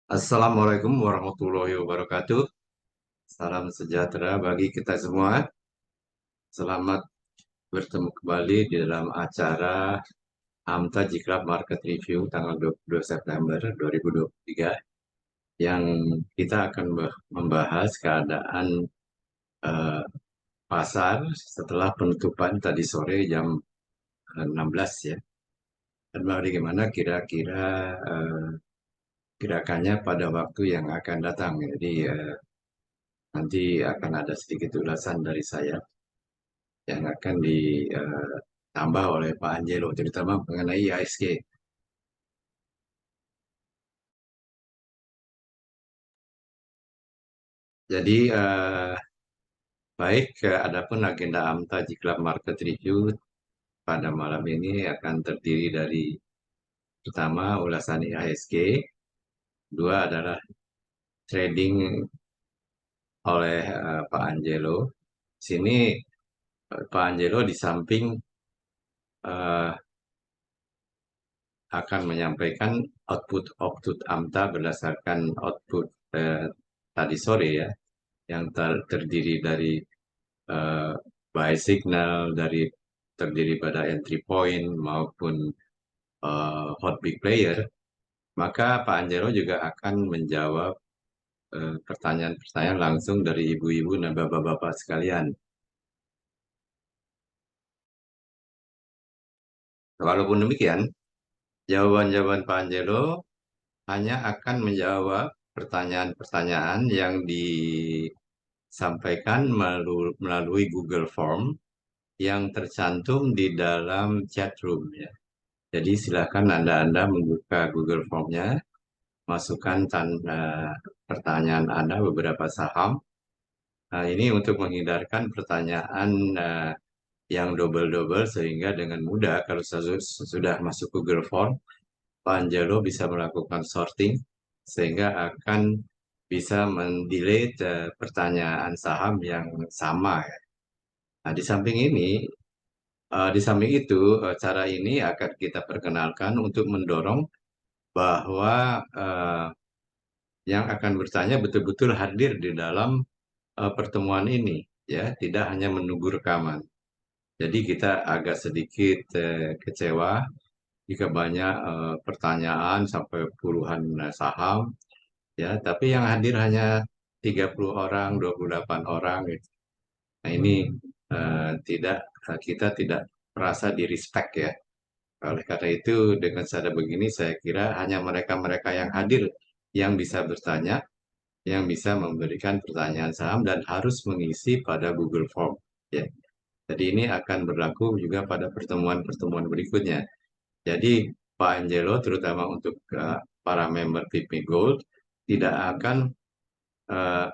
Assalamualaikum warahmatullahi wabarakatuh. Salam sejahtera bagi kita semua. Selamat bertemu kembali di dalam acara AMTA Jiklab Market Review tanggal 22 September 2023 yang kita akan membahas keadaan eh, pasar setelah penutupan tadi sore jam 16 ya. Dan bagaimana kira-kira gerakannya pada waktu yang akan datang. Jadi nanti akan ada sedikit ulasan dari saya yang akan ditambah oleh Pak Angelo, terutama mengenai IHSG. Jadi, baik, adapun agenda AMTA Jiklab Market Review pada malam ini akan terdiri dari pertama ulasan IHSG, dua adalah trading oleh Pak Angelo. Sini Pak Angelo di samping eh, akan menyampaikan output AMTA berdasarkan output eh, tadi sore ya, yang terdiri dari eh, buy signal terdiri pada entry point maupun hot big player, maka Pak Anjero juga akan menjawab pertanyaan-pertanyaan langsung dari ibu-ibu dan bapak-bapak sekalian. Walaupun demikian, jawaban-jawaban Pak Anjero hanya akan menjawab pertanyaan-pertanyaan yang disampaikan melalui Google Form yang tercantum di dalam chat room ya. Jadi silakan Anda membuka Google Form-nya, masukkan pertanyaan Anda beberapa saham. Nah, ini untuk menghindarkan pertanyaan yang double-double sehingga dengan mudah kalau sudah masuk Google Form, Pak Anjelo bisa melakukan sorting sehingga akan bisa mendelete pertanyaan saham yang sama ya. Nah, di samping itu, cara ini akan kita perkenalkan untuk mendorong bahwa yang akan bertanya betul-betul hadir di dalam pertemuan ini, ya, tidak hanya menunggu rekaman. Jadi kita agak sedikit kecewa jika banyak pertanyaan sampai puluhan saham, ya, tapi yang hadir hanya 30 orang, 28 orang, gitu. Nah ini tidak kita tidak merasa di respect ya. Oleh karena itu, dengan cara begini saya kira hanya mereka-mereka yang hadir yang bisa bertanya, yang bisa memberikan pertanyaan saham dan harus mengisi pada Google Form. Ya. Jadi ini akan berlaku juga pada pertemuan-pertemuan berikutnya. Jadi Pak Angelo, terutama untuk para member VIP Gold, tidak akan uh,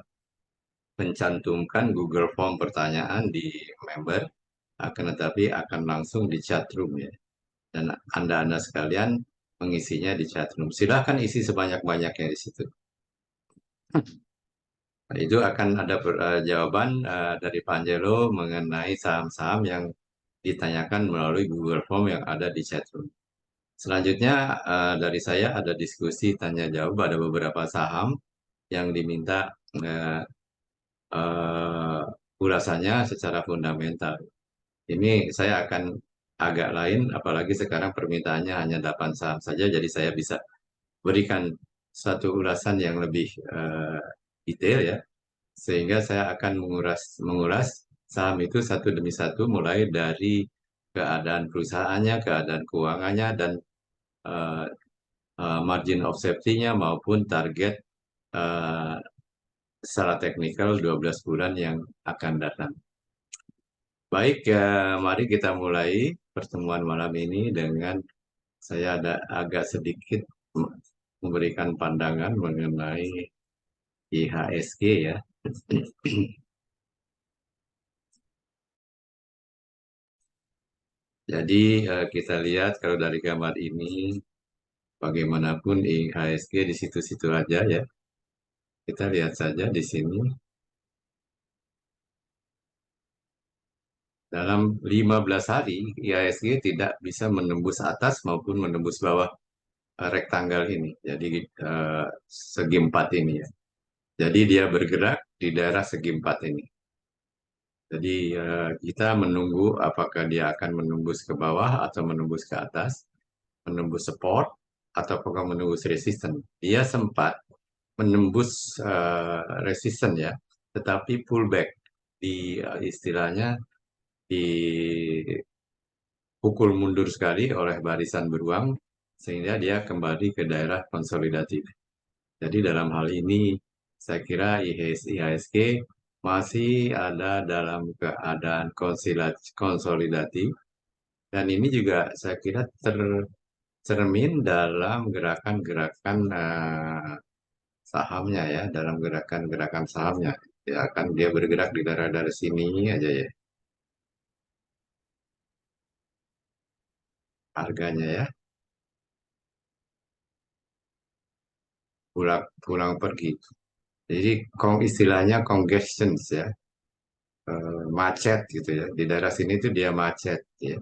mencantumkan Google Form pertanyaan di member, akan tetapi akan langsung di chat room ya. Dan Anda-Anda sekalian mengisinya di chat room. Silahkan isi sebanyak-banyaknya di situ. Nah, itu akan ada jawaban dari Pak Angelo mengenai saham-saham yang ditanyakan melalui Google Form yang ada di chat room. Selanjutnya dari saya ada diskusi tanya jawab, ada beberapa saham yang diminta eh, eh, ulasannya secara fundamental. Ini saya akan agak lain, apalagi sekarang permintaannya hanya 8 saham saja, jadi saya bisa berikan satu ulasan yang lebih detail ya, sehingga saya akan mengulas saham itu satu demi satu, mulai dari keadaan perusahaannya, keadaan keuangannya, dan eh, margin of safety-nya maupun target eh, secara teknikal 12 bulan yang akan datang. Baik, mari kita mulai pertemuan malam ini dengan saya ada agak sedikit memberikan pandangan mengenai IHSG ya. Jadi kita lihat kalau dari gambar ini bagaimanapun IHSG di situ-situ aja ya. Kita lihat saja di sini dalam 15 hari IHSG tidak bisa menembus atas maupun menembus bawah. rektangel ini, jadi segi empat ini ya. Jadi dia bergerak di daerah segi empat ini. Jadi kita menunggu apakah dia akan menembus ke bawah atau menembus ke atas, menembus support atau apakah menembus resistance. Dia sempat menembus resistance ya, tetapi pullback di istilahnya dipukul mundur sekali oleh barisan beruang sehingga dia kembali ke daerah konsolidatif. Jadi dalam hal ini saya kira IHSG masih ada dalam keadaan konsolidatif dan ini juga saya kira tercermin dalam gerakan-gerakan sahamnya ya, dalam gerakan-gerakan sahamnya. Ya kan dia bergerak di daerah-daerah sini aja ya harganya ya, pulang pulang pergi. Jadi istilahnya congestion ya, macet gitu ya. Di daerah sini tuh dia macet ya.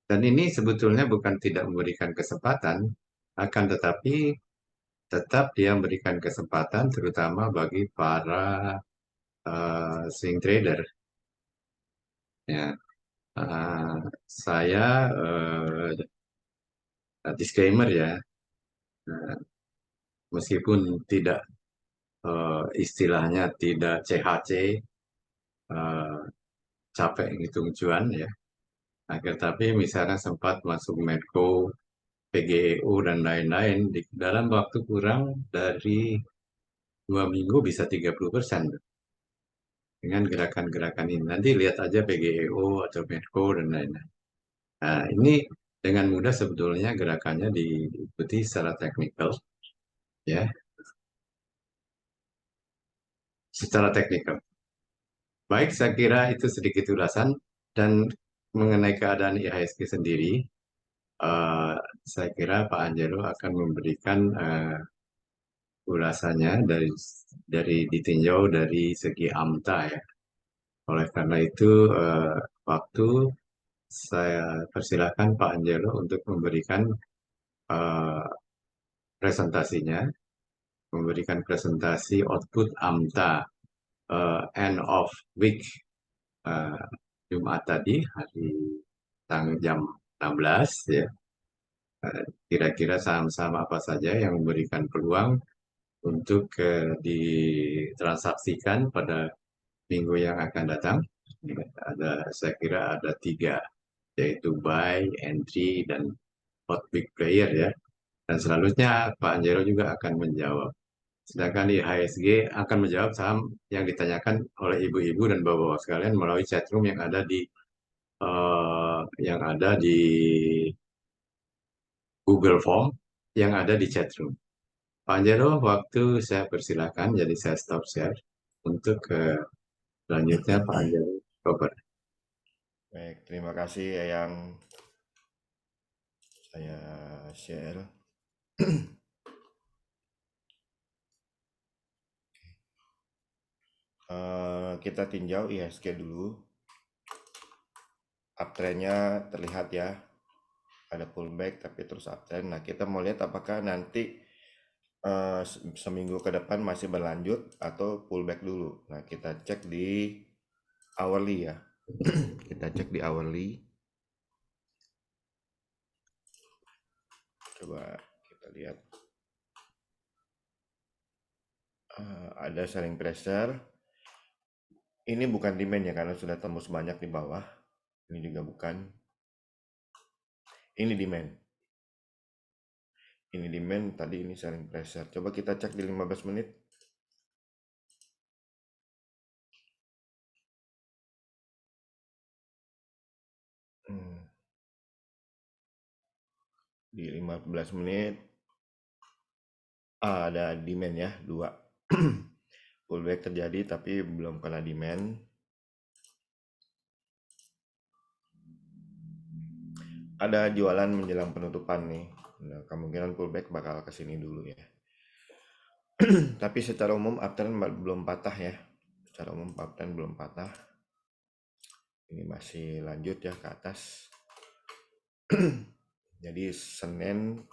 Dan ini sebetulnya bukan tidak memberikan kesempatan, akan tetapi tetap dia memberikan kesempatan terutama bagi para swing trader. Ya, Uh, saya disclaimer ya, uh, meskipun tidak istilahnya tidak CHC, uh, capek ngitung cuan ya. Akhir tapi misalnya sempat masuk Medco, PGEU dan lain-lain di dalam waktu kurang dari 2 minggu bisa 30% dengan gerakan-gerakan ini. Nanti lihat aja PGEU atau Medco dan lain-lain. Nah, ini dengan mudah sebetulnya gerakannya diikuti secara teknikal ya, secara teknikal. Baik, saya kira itu sedikit ulasan dan mengenai keadaan IHSG sendiri, eh, saya kira Pak Angelo akan memberikan ulasannya dari ditinjau dari segi AMTA ya. Oleh karena itu, waktu saya persilakan Pak Angelo untuk memberikan eh, presentasinya, memberikan presentasi output AMTA end of week eh, Jumat tadi hari tanggal jam 16 ya. Kira-kira saham-saham apa saja yang memberikan peluang untuk ditransaksikan pada minggu yang akan datang. Saya kira ada tiga, yaitu buy, entry, dan hot big player ya. Dan selanjutnya Pak Anjero juga akan menjawab. Sedangkan di HSG akan menjawab saham yang ditanyakan oleh ibu-ibu dan bapak-bapak sekalian melalui chatroom yang ada di Google Form yang ada di chatroom. Pak Anjero, waktu saya persilakan, jadi saya stop share untuk selanjutnya Pak Anjero cover. Baik, terima kasih yang saya share. Kita tinjau IHSG dulu. Uptrendnya terlihat ya, ada pullback tapi terus uptrend. Nah, kita mau lihat apakah nanti seminggu ke depan masih berlanjut atau pullback dulu. Nah, kita cek di hourly ya. Kita cek di hourly. Coba kita lihat. Ada selling pressure. Ini bukan demand ya karena sudah tembus banyak di bawah. Ini juga bukan. Ini demand. Ini demand, tadi ini selling pressure. Coba kita cek di 15 menit. Di 15 menit ada demand ya, 2. Pullback terjadi tapi belum kena demand. Ada jualan menjelang penutupan nih. Nah, kemungkinan pullback bakal ke sini dulu ya. Tapi secara umum uptrend belum patah ya. Secara umum uptrend belum patah. Ini masih lanjut ya ke atas. Jadi Senin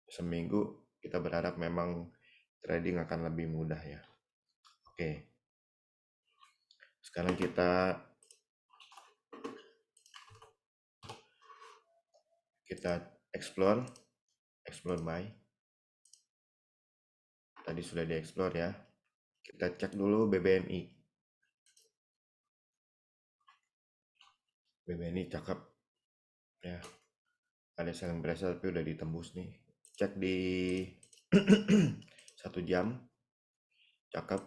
seminggu kita berharap memang trading akan lebih mudah ya. Oke, sekarang kita explore buy. Tadi sudah dieksplor ya. Kita cek dulu BBNI. BBNI cakep ya. Ada selling pressure tapi udah ditembus nih. Cek di 1 jam, cakep.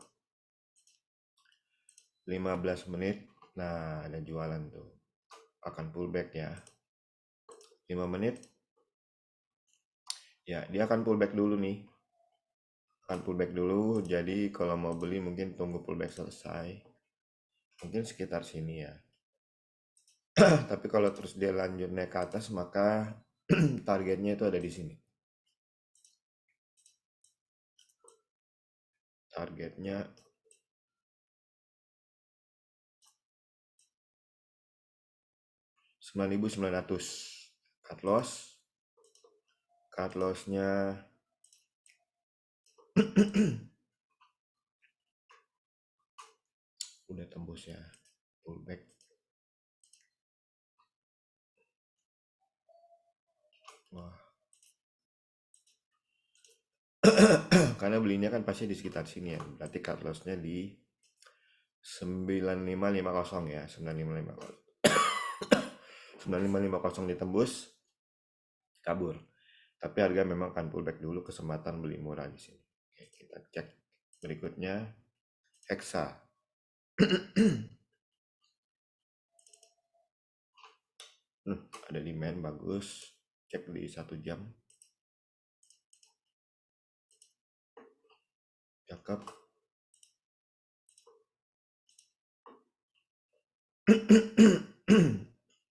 15 menit. Nah, ada jualan tuh. Akan pullback ya. 5 menit. Ya, dia akan pullback dulu nih. Akan pullback dulu. Jadi kalau mau beli mungkin tunggu pullback selesai. Mungkin sekitar sini ya. Tapi kalau terus dia lanjut naik ke atas maka targetnya itu ada di sini. Targetnya 9.900. Cut loss. Cut lossnya udah tembus ya. Pullback. Wah. Karena belinya kan pasti di sekitar sini ya. Berarti cut lossnya di 9550 ya. 9550. 9550 ditembus, kabur. Tapi harga memang akan pullback dulu, kesempatan beli murah di sini. Oke, kita cek berikutnya Hexa. Ada demand bagus. Cek di 1 jam. Cakep.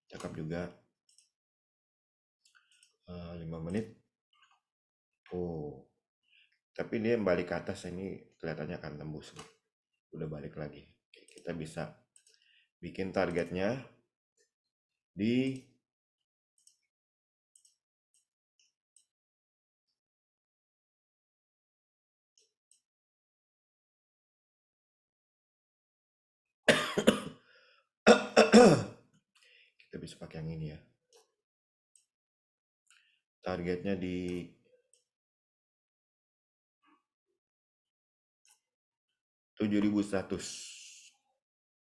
Cakep juga. 5 menit. Oh, tapi dia balik ke atas ini kelihatannya akan tembus nih. Udah balik lagi. Oke, kita bisa bikin targetnya di 'Kita bisa pakai yang ini ya. Targetnya di 7.100.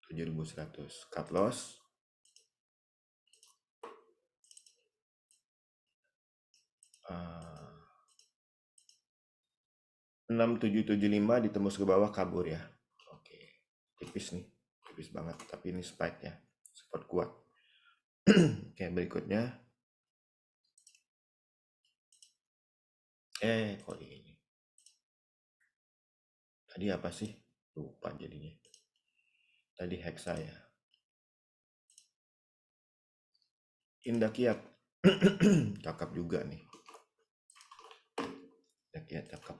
7.100. Cut loss 6775 ditembus ke bawah, kabur ya. Oke, tipis nih, tipis banget. Tapi ini spike ya, support kuat. Oke, berikutnya kok ini tadi apa sih, lupa jadinya. Tadi Hexa ya. Indah Kiat. Cakep juga nih. Indah Kiat cakep.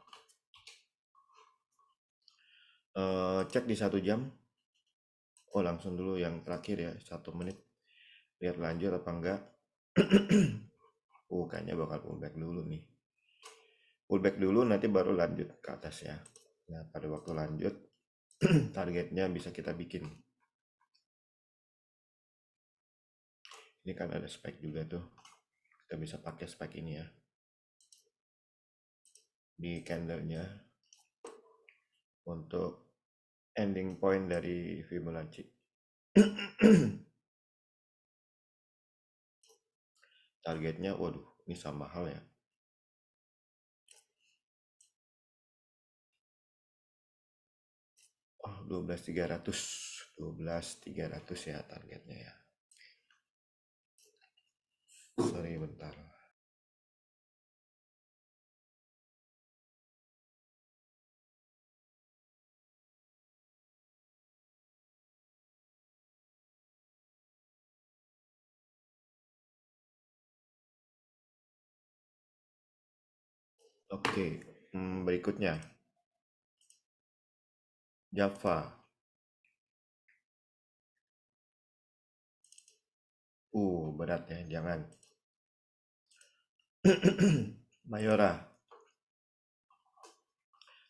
Cek di 1 jam. Oh, langsung dulu yang terakhir ya, 1 menit. Lihat lanjut apa enggak. Kayaknya bakal pullback dulu nih. Pullback dulu nanti baru lanjut ke atas ya. Nah, pada waktu lanjut targetnya bisa kita bikin. Ini kan ada spike juga tuh. Kita bisa pakai spike ini ya. Di candlenya untuk ending point dari Fibonacci. Targetnya, waduh, ini sama hal ya. 12.300. 12.300 ya targetnya ya. Sorry, bentar. Oke, berikutnya Java. Berat ya, jangan. Mayora,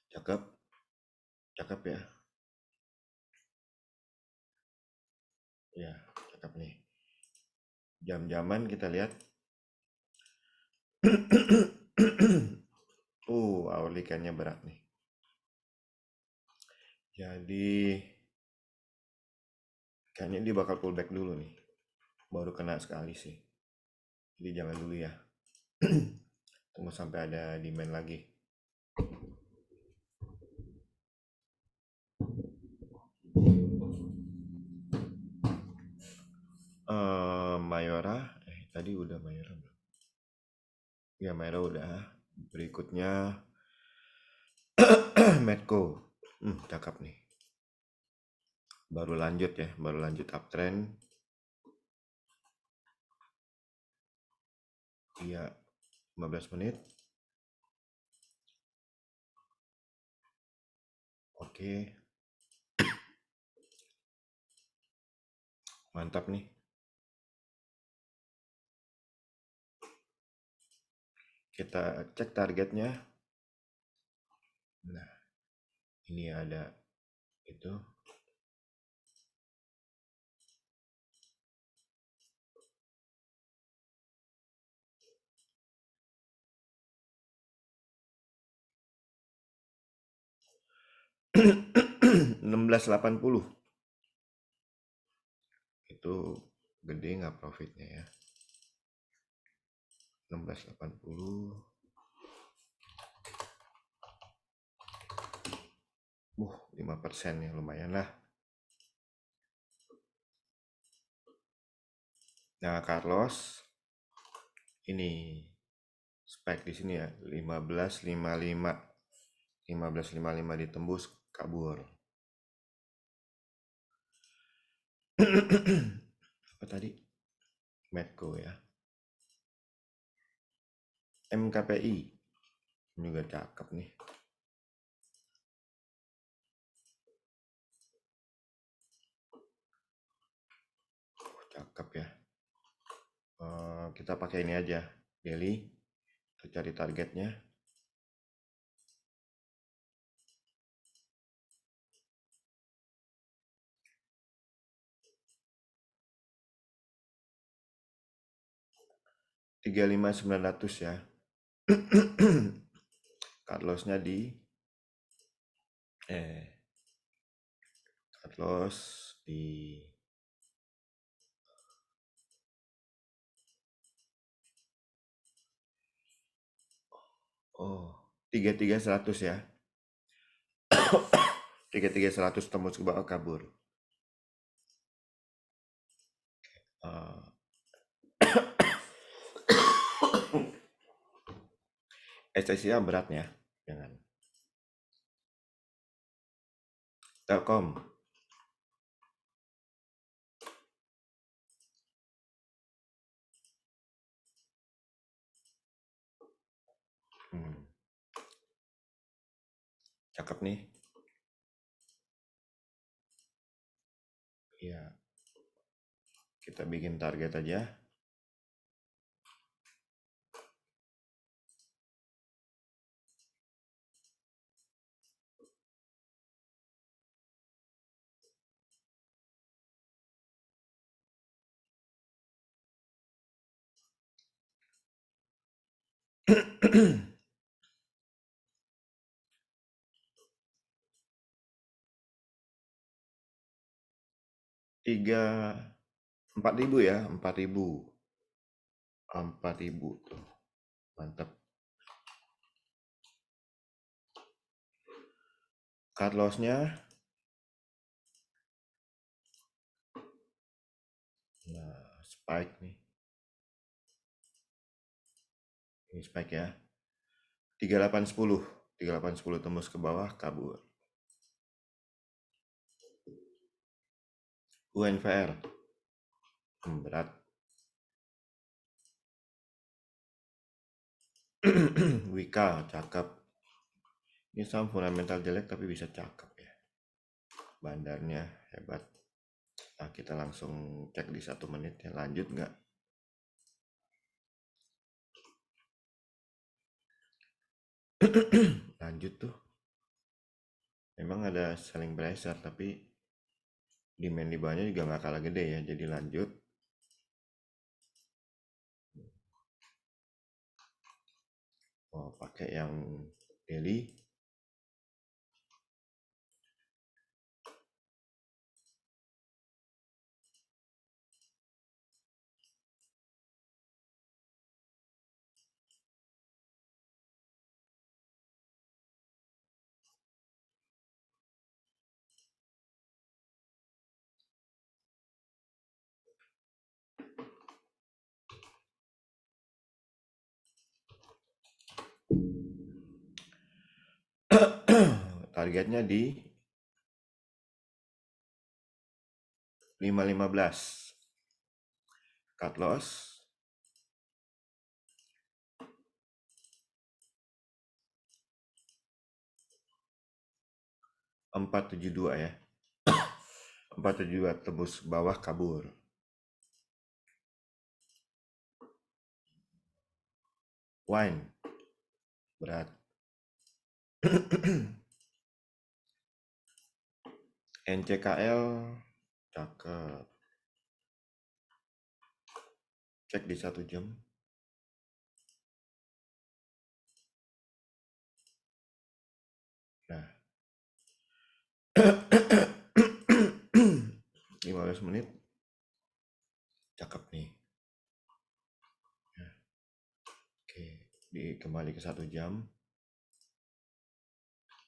cakep, cakep ya. Ya, cakep nih. Jam-jaman kita lihat. Hourly can-nya berat nih. Jadi kayaknya dia bakal pullback dulu nih. Baru kena sekali sih. Jadi jangan dulu ya. Tunggu sampai ada demand lagi. Mayora, tadi udah Mayora belum? Ya Mayora udah. Berikutnya Medco. Cakep nih. Baru lanjut ya, baru lanjut uptrend. Iya, 15 menit. Oke. Mantap nih. Kita cek targetnya. Nah, ini ada itu. $16.80. Itu gede nggak profitnya ya? 16.80. 5% ya, lumayan lah. Nah, Carlos ini spike di sini ya, 15.55. 15.55 ditembus, kabur. Apa tadi? Medco ya. MKPI juga cakep nih. Cakep ya. Kita pakai ini aja, daily. Kita cari targetnya. $35.900 ya. Cut loss-nya di cut loss di 33.100 ya. 33.100 tembus ke bawah, kabur. SSIA beratnya, jangan. Telkom. Cakep nih. Ya. Kita bikin target aja. Empat ribu ya, 4.000 tuh, mantap. Cut loss-nya, nah spike nih, ini spike ya, 3810 tembus ke bawah, kabur. UNVR, berat. Wika, cakep. Ini saham fundamental jelek tapi bisa cakep ya. Bandarnya hebat. Nah, kita langsung cek di 1 menit ya, lanjut nggak? Lanjut tuh. Memang ada selling pressure, tapi demand di bawahnya juga nggak kalah gede ya. Jadi lanjut. Oh, pakai yang daily. Targetnya di 5.15. Cut loss 472 ya. 472 tembus bawah kabur. Wine berat. NCKL cakep. Cek di 1 jam. Nah, 15 menit. Cakep nih. Oke, kembali ke 1 jam.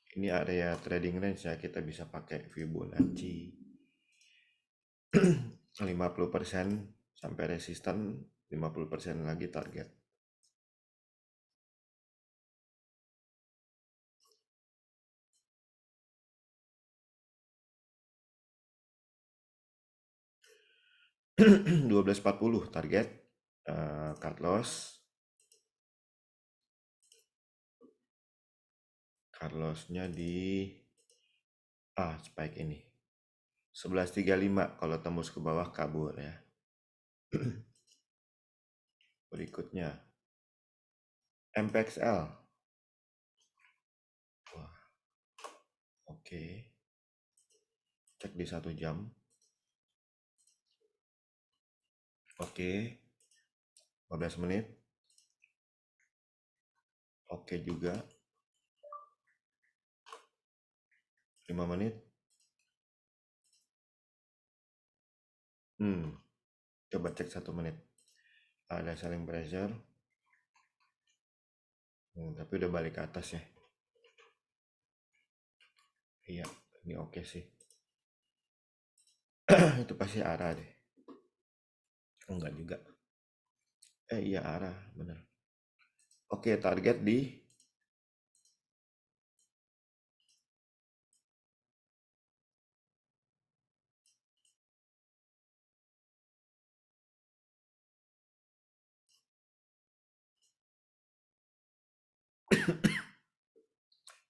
Ini area trading range ya, kita bisa pakai Fibonacci 50% sampai resisten 50% lagi target. Dua belas 12.40 target. Cut loss. Cut lossnya di spike ini 11.35. Kalau tembus ke bawah kabur ya. Berikutnya MPXL. Wah, oke. Cek di 1 jam. Oke. 15 menit. Oke juga. 5 menit. Coba cek 1 menit. Ada selling pressure. Tapi udah balik ke atas ya. Iya, ini oke sih. Itu pasti arah deh. Enggak juga. Iya arah, bener. Oke, target di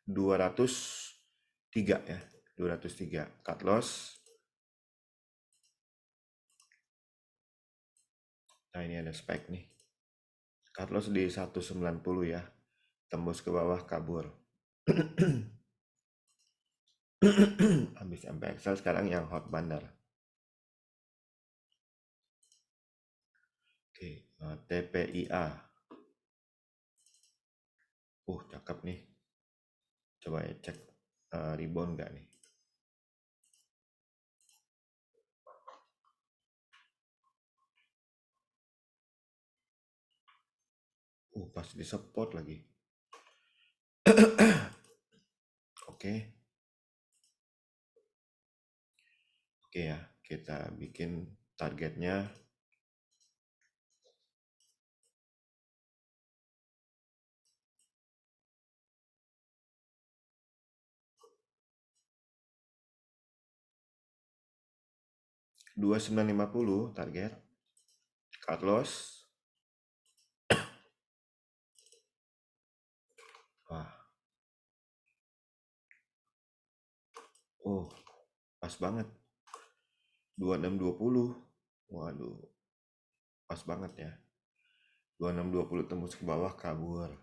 203 ya. 203 cut loss. Nah, ini ada spike nih. Cut loss di 190 ya. Tembus ke bawah kabur. Habis MPXL sekarang yang hot bandar. Oke, TPIA. Cakep nih. Coba ya cek rebound nggak nih. Pas di support lagi. Oke. Oke ya, kita bikin targetnya 2950 target. Cut loss. Wah. Pas banget. 2620. Waduh. Pas banget ya. 2620 tembus ke bawah kabur.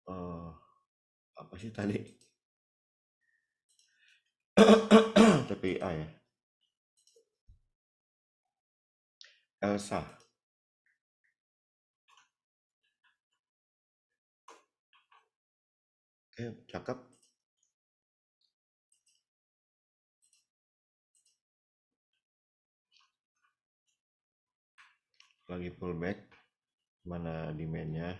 eh apa sih tadi? TPA ya. Elsa. Oke, cakep. Lagi pullback. Mana demandnya?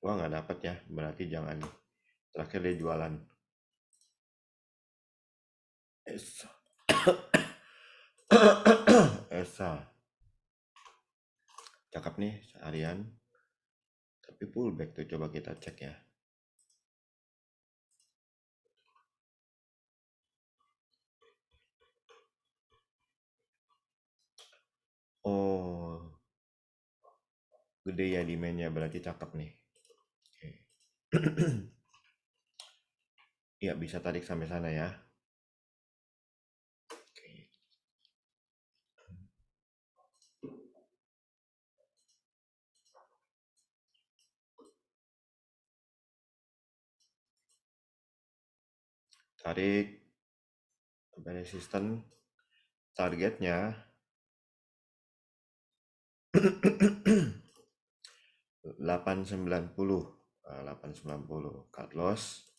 Wah, nggak dapat ya. Berarti jangan nih. Terakhir dia jualan. Esa. Esa. Cakep nih seharian. Tapi pullback tuh, coba kita cek ya. Oh, gede ya demandnya, berarti cakep nih. Oke. Ya, bisa tarik sampai sana ya. Oke. Tarik sampai resisten. Targetnya 890. 890. Cut loss.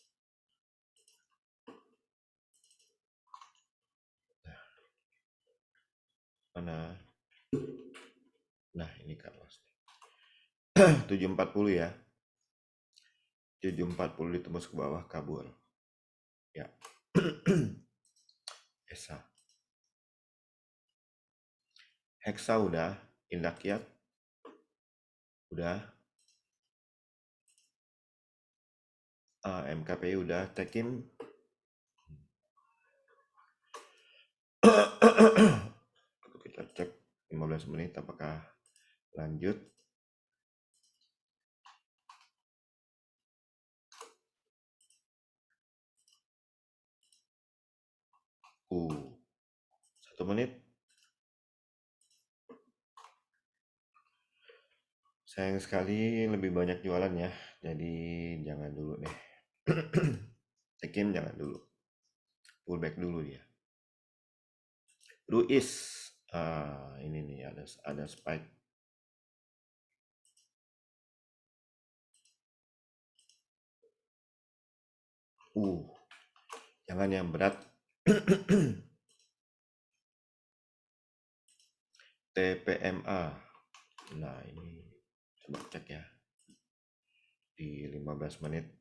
Mana? Nah, ini cut loss. 740 ya. 740 ditembus ke bawah, kabur. Ya. Esa. Hexa udah. Indakiat udah. MKPI udah. Tekin. Kita cek 15 menit apakah lanjut. Uh, 1 menit. Sayang sekali lebih banyak jualan ya. Jadi jangan dulu deh. Tekin jangan dulu. Pullback dulu dia. Ruiz. Ini nih ada spike. Jangan yang berat. TPMA. Nah, ini coba cek ya. Di 15 menit.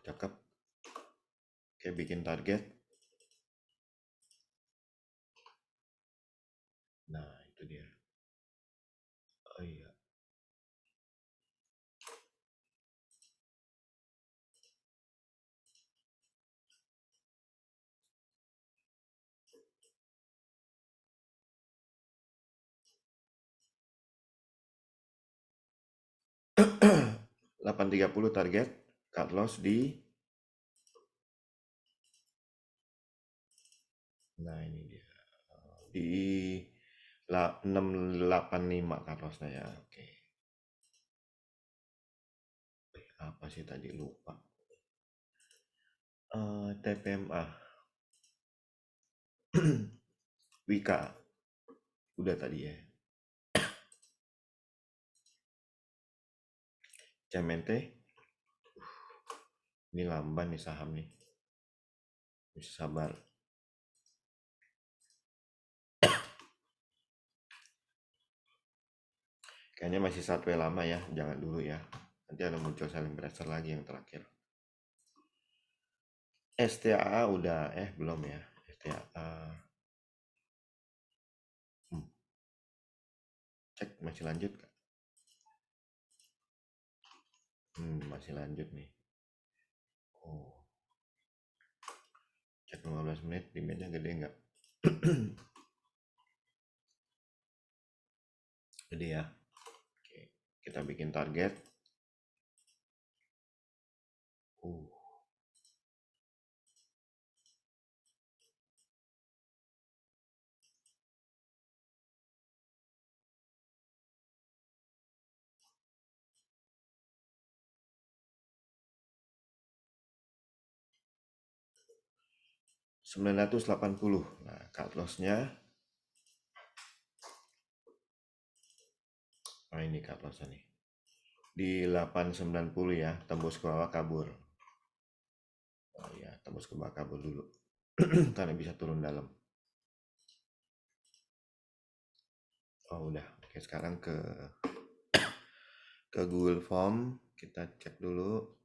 Cakep. Oke, bikin target. Nah, itu dia. Oh iya. Delapan tiga puluh target. Cut loss di. Nah, ini dia. Di 685 cut lossnya ya. Oke. Apa sih tadi, lupa. TPMA. Wika. Udah tadi ya. Cemente. Ini lamban nih saham nih. Bisa sabar. Kayaknya masih satwe lama ya. Jangan dulu ya. Nanti ada muncul selling pressure lagi yang terakhir. STAA udah. Belum ya. STAA. Cek masih lanjut kak? Masih lanjut nih. Cek 15 menit, demandnya gede nggak? Gede ya. Oke. Kita bikin target. 980. Nah, cut loss-nya. Nah, ini cut loss-nya nih. Di 890 ya, tembus ke bawah kabur. Oh ya, tembus ke bawah kabur dulu. Karena bisa turun dalam. Oh udah, oke sekarang ke Google Form, kita cek dulu.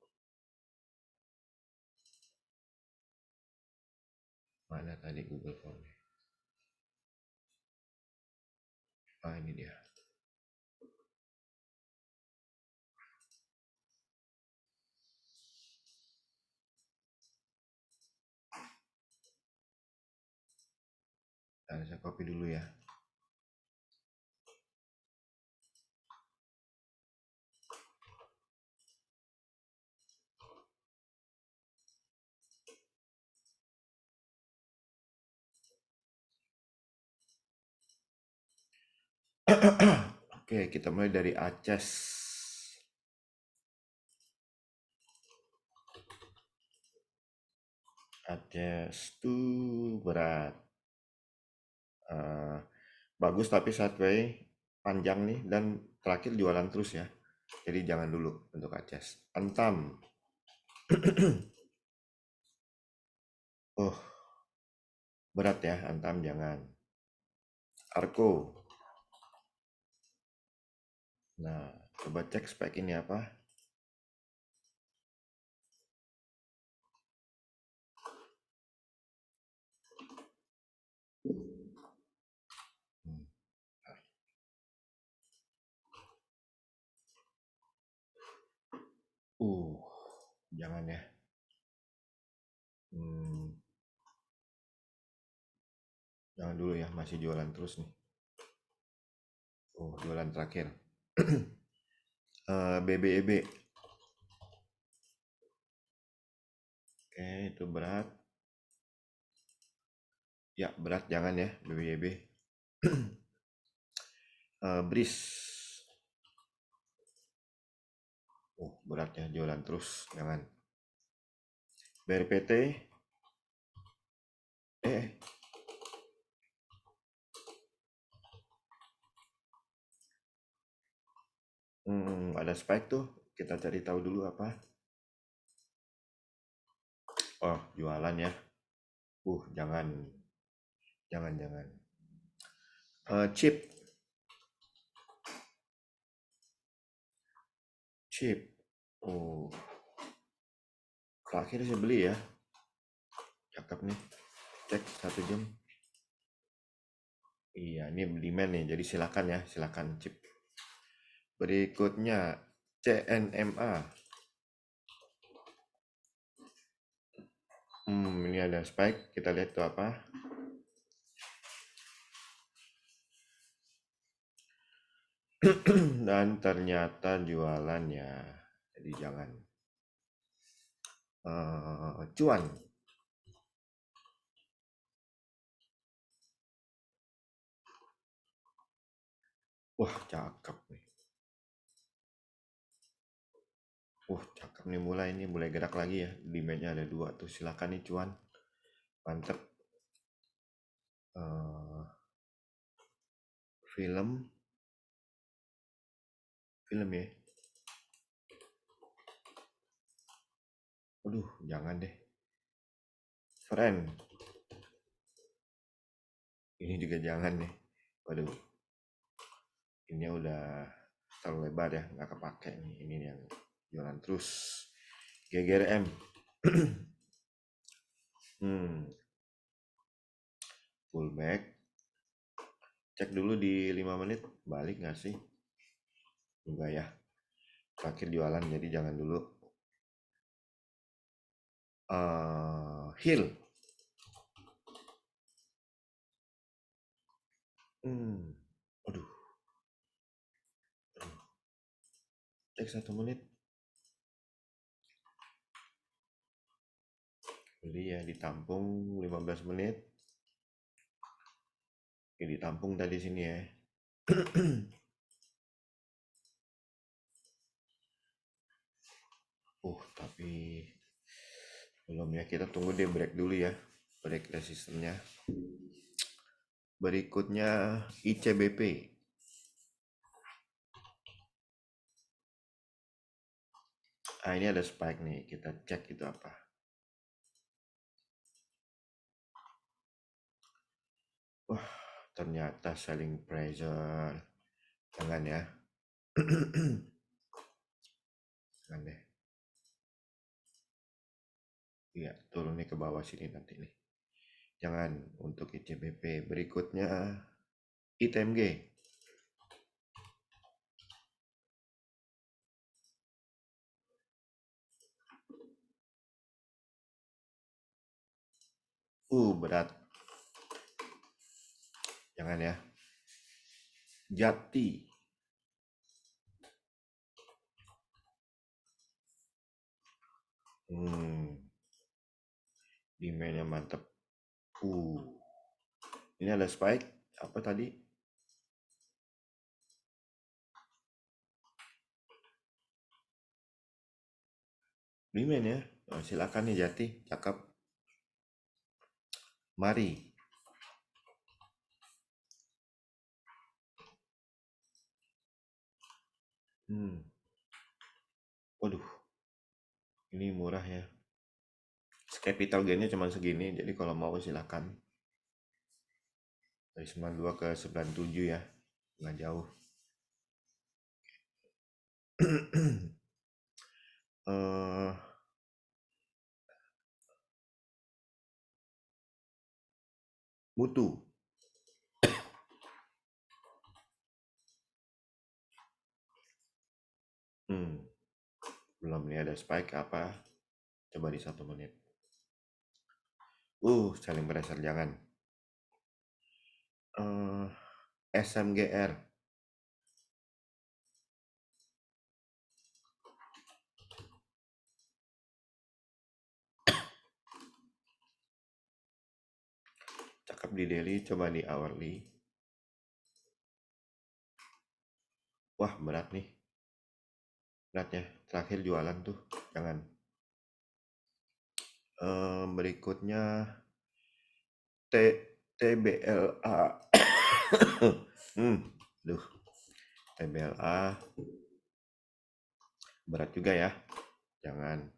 Mana tadi Google Form? Ah ini dia. Nah, saya copy dulu ya. Oke, kita mulai dari Aceh. Aceh tuh berat. Eh, bagus tapi sideway panjang nih dan terakhir jualan terus ya. Jadi jangan dulu untuk Aceh. Antam. Oh, berat ya, Antam jangan. Arko. Nah, coba cek spek ini apa. Hmm, Uh, jangan ya. Hmm, jangan dulu ya, masih jualan terus nih. Oh, jualan terakhir. BBEB. Oke, itu berat. Ya, berat jangan ya, BBEB. Bris. Oh, berat ya, jualan terus, jangan. BRPT. Eh, ada spike tuh. Kita cari tahu dulu apa. Oh, jualan ya. Jangan. Jangan, jangan. Chip. Chip. Oh, terakhir saya beli ya. Cakep nih. Cek 1 jam. Iya, ini demand nih. Jadi silakan ya, silakan chip. Berikutnya CNMA. Ini ada spike. Kita lihat tuh apa. Dan ternyata jualannya. Jadi jangan. Cuan. Wah, cakep nih. Cakep nih mulai gerak lagi ya. Demandnya ada 2 tuh. Silakan nih cuan. Mantep. Eh, film. Film ya. Aduh, jangan deh. Friend. Ini juga jangan nih. Waduh, ini udah terlalu lebar ya. Nggak kepake nih. Ini yang jualan terus. GGRM. Pullback. Cek dulu di 5 menit. Balik nggak sih? Enggak ya. Terakhir jualan jadi jangan dulu. Hill. Aduh. Cek 1 menit. Beli ya, ditampung 15 menit. Oke, ditampung tadi sini ya. Tapi belum ya. Kita tunggu dia break dulu ya. Break resistennya. Berikutnya ICBP. Ini ada spike nih. Kita cek itu apa. Wah, ternyata selling pressure. Jangan ya. Jangan deh. Iya, turun nih ke bawah sini nanti nih. Jangan untuk ICBP. Berikutnya ITMG. Berat. Jangan ya. Jati. Demandnya mantep. Ini ada spike. Apa tadi? Demand ya. Silakan nih Jati. Cakep. Mari. Waduh. Ini murah ya. Capital gainnya cuma segini. Jadi kalau mau silakan. Dari 92 ke 97 ya. Nggak jauh. eh Mutu. Belum nih ada spike apa. Coba di 1 menit. Saling pressure jangan. SMGR. Cakep di daily, coba di hourly. Wah, berat nih. Berat ya. Terakhir jualan tuh. Jangan. Berikutnya TBLA. Duh. TBLA. Berat juga ya. Jangan.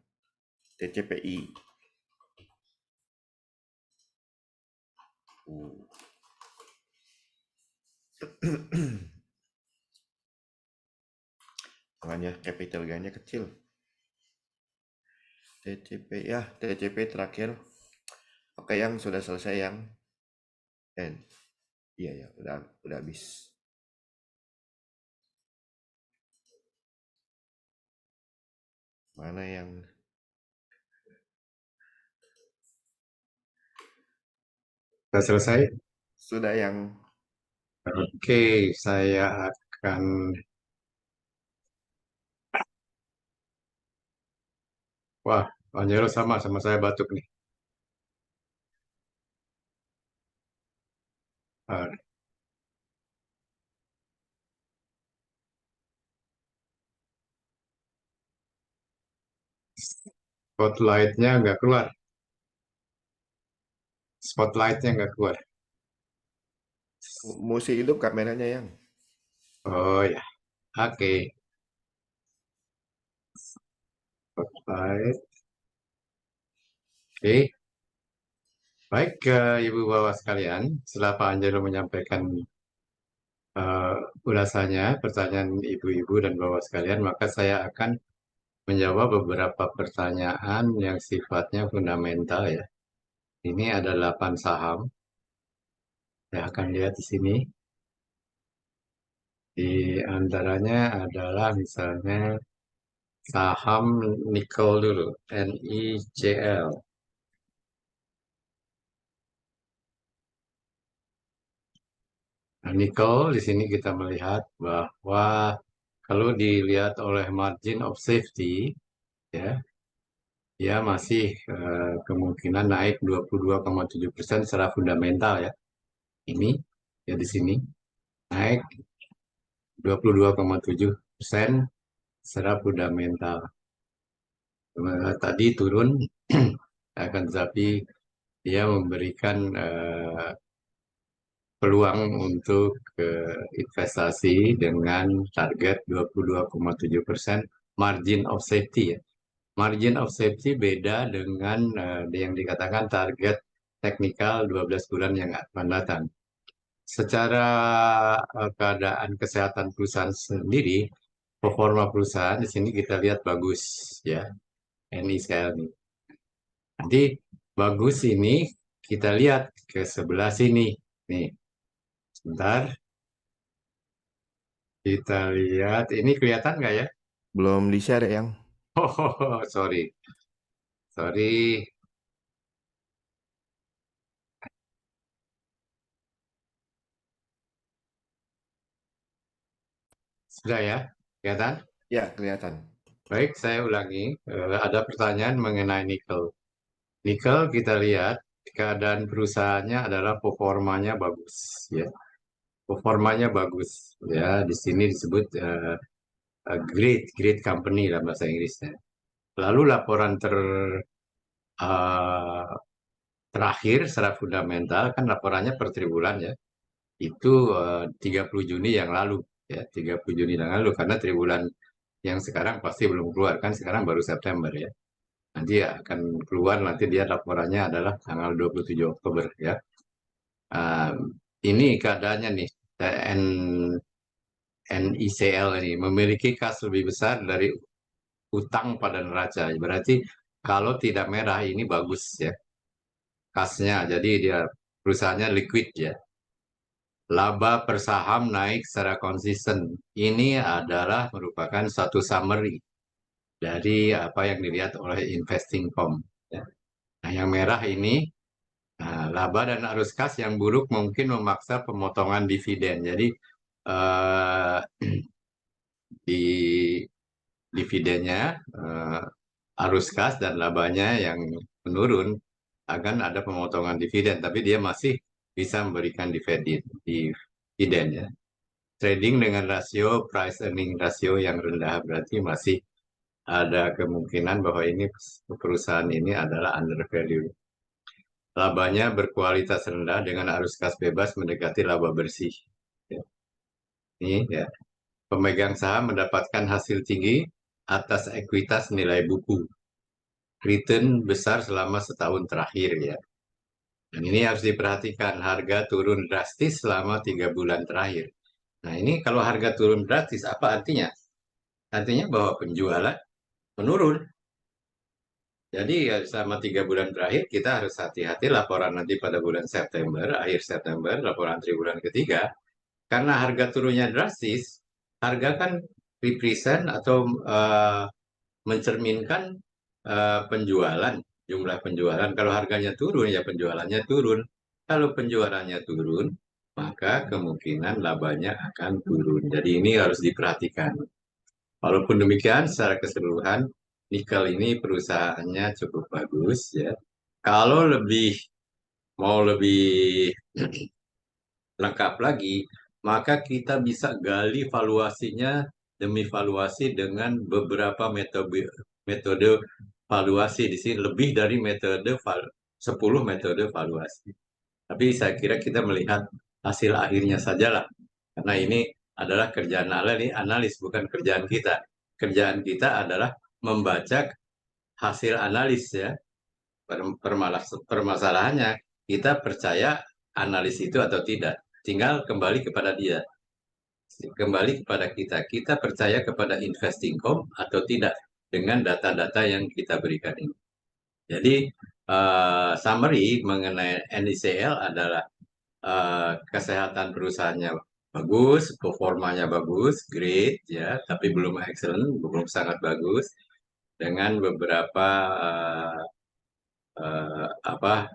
TCPI. Makanya capital gainnya kecil. TCP ya, TCP terakhir. Oke, yang sudah selesai yang iya ya, udah habis. Mana yang Sudah selesai? sudah yang Oke, saya akan... Wah, Anjelo sama saya batuk nih. Ah, spotlightnya nggak keluar. Spotlightnya nggak keluar. mesti hidup kameranya yang. Oh ya, oke. Spotlight. Oke. Baik, Ibu Bapak sekalian, setelah Pak Anjelo menyampaikan eh, ulasannya, pertanyaan Ibu-Ibu dan Bapak sekalian, maka saya akan menjawab beberapa pertanyaan yang sifatnya fundamental ya. Ini ada 8 saham. Saya akan lihat di sini. Di antaranya adalah misalnya saham nikel dulu, NICL. Nah, nikel di sini kita melihat bahwa kalau dilihat oleh margin of safety, ya, dia masih kemungkinan naik 22,7% secara fundamental ya. Ini ya di sini naik 22,7% secara fundamental. Tadi turun, akan tetapi dia memberikan peluang untuk investasi dengan target 22,7% margin of safety ya. Margin of safety beda dengan yang dikatakan target teknikal 12 bulan yang akan datang. Secara keadaan kesehatan perusahaan sendiri, performa perusahaan di sini kita lihat bagus ya, NISL ini. Nanti bagus ini kita lihat ke sebelah sini. Nih, sebentar. Kita lihat, ini kelihatan nggak ya? Belum di-share yang. Oh, sorry. Sorry. Sudah ya? Kelihatan? Ya, kelihatan. Baik, saya ulangi. Ada pertanyaan mengenai nikel. Nikel kita lihat keadaan perusahaannya adalah performanya bagus, ya. Performanya bagus, ya. Di sini disebut great company dalam bahasa Inggrisnya. Lalu laporan eh, terakhir secara fundamental kan laporannya per triwulan ya. Itu 30 Juni yang lalu, ya. 30 Juni yang lalu karena triwulan yang sekarang pasti belum keluar kan, sekarang baru September ya. Nanti akan keluar, nanti dia laporannya adalah tanggal 27 Oktober ya. Ah, ini keadaannya nih, N, NICL ini memiliki kas lebih besar dari utang pada neraca. Berarti kalau tidak merah ini bagus ya kasnya. Jadi dia perusahaannya liquid ya. Laba per saham naik secara konsisten. Ini adalah merupakan satu summary dari apa yang dilihat oleh Investingcom. Ya. Nah, yang merah ini, nah, laba dan arus kas yang buruk mungkin memaksa pemotongan dividen. Jadi eh, di dividennya, arus kas dan labanya yang menurun, akan ada pemotongan dividen. Tapi dia masih bisa memberikan dividen ya. Trading dengan rasio price earning ratio yang rendah berarti masih ada kemungkinan bahwa ini perusahaan ini adalah under value. Labanya berkualitas rendah dengan arus kas bebas mendekati laba bersih. Ya. Ini ya. Pemegang saham mendapatkan hasil tinggi atas ekuitas nilai buku. Return besar selama setahun terakhir ya. Dan ini harus diperhatikan, harga turun drastis selama 3 bulan terakhir. Nah ini kalau harga turun drastis apa artinya? Artinya bahwa penjualan menurun. Jadi ya, selama 3 bulan terakhir kita harus hati-hati laporan nanti pada bulan September, akhir September, laporan triwulan ketiga. Karena harga turunnya drastis, harga kan represent atau mencerminkan penjualan, jumlah penjualan. Kalau harganya turun, ya penjualannya turun. Kalau penjualannya turun, maka kemungkinan labanya akan turun. Jadi ini harus diperhatikan. Walaupun demikian, secara keseluruhan, nikel ini perusahaannya cukup bagus ya. Kalau mau lebih lengkap lagi, maka kita bisa gali valuasinya demi valuasi dengan beberapa metode valuasi di sini lebih dari 10 metode valuasi. Tapi saya kira kita melihat hasil akhirnya sajalah. Karena ini adalah kerjaan analis, bukan kerjaan kita. Kerjaan kita adalah membaca hasil analis ya. Permasalahannya kita percaya analis itu atau tidak. Tinggal kembali kepada dia, kembali kepada kita. Kita percaya kepada Investingcom atau tidak dengan data-data yang kita berikan ini. Jadi summary mengenai NICL adalah kesehatan perusahaannya bagus, performanya bagus, great ya, tapi belum excellent, belum sangat bagus dengan beberapa apa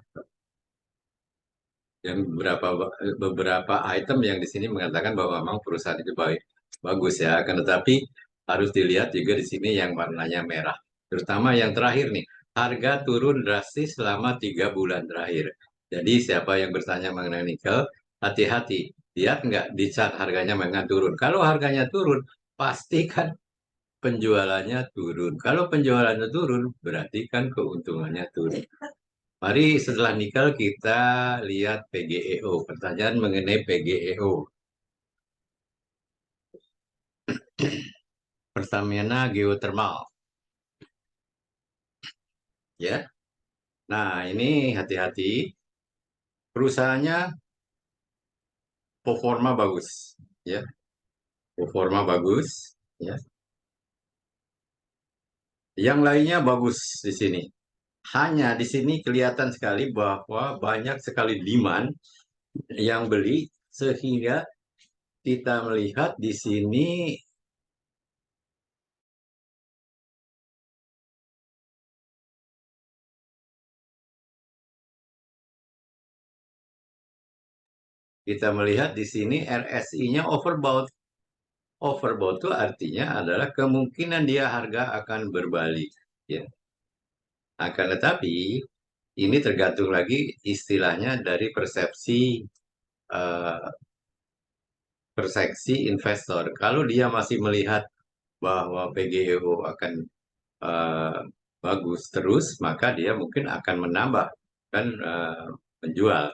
dan beberapa beberapa item yang di sini mengatakan bahwa memang perusahaan itu baik. bagus ya. Akan tetapi harus dilihat juga di sini yang warnanya merah. Terutama yang terakhir nih, harga turun drastis selama 3 bulan terakhir. Jadi siapa yang bertanya mengenai nikel, hati-hati. Lihat nggak di chart harganya memang turun. Kalau harganya turun, pastikan penjualannya turun. Kalau penjualannya turun, berarti kan keuntungannya turun. Mari setelah nikel kita lihat PGEO. Pertanyaan mengenai PGEO. Pertamina Geothermal, ya. Nah, ini hati-hati. Perusahaannya performa bagus, ya. Performa bagus, ya. Yang lainnya bagus di sini. Hanya di sini kelihatan sekali bahwa banyak sekali demand yang beli sehingga kita melihat di sini RSI-nya overbought. Overbought itu artinya adalah kemungkinan dia harga akan berbalik. Ya. Akan tetapi ini tergantung lagi istilahnya dari eh, persepsi investor. Kalau dia masih melihat bahwa PGEO akan eh, bagus terus, maka dia mungkin akan menambah kan menjual.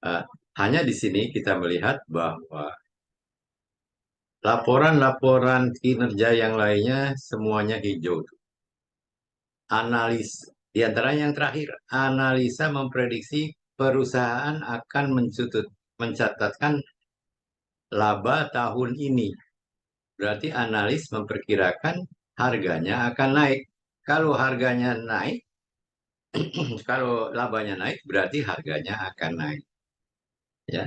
Eh, Hanya di sini kita melihat bahwa laporan-laporan kinerja yang lainnya semuanya hijau. Analis, di antaranya yang terakhir, analisa memprediksi perusahaan akan mencatatkan laba tahun ini. Berarti analis memperkirakan harganya akan naik. Kalau harganya naik, kalau labanya naik, berarti harganya akan naik. Ya,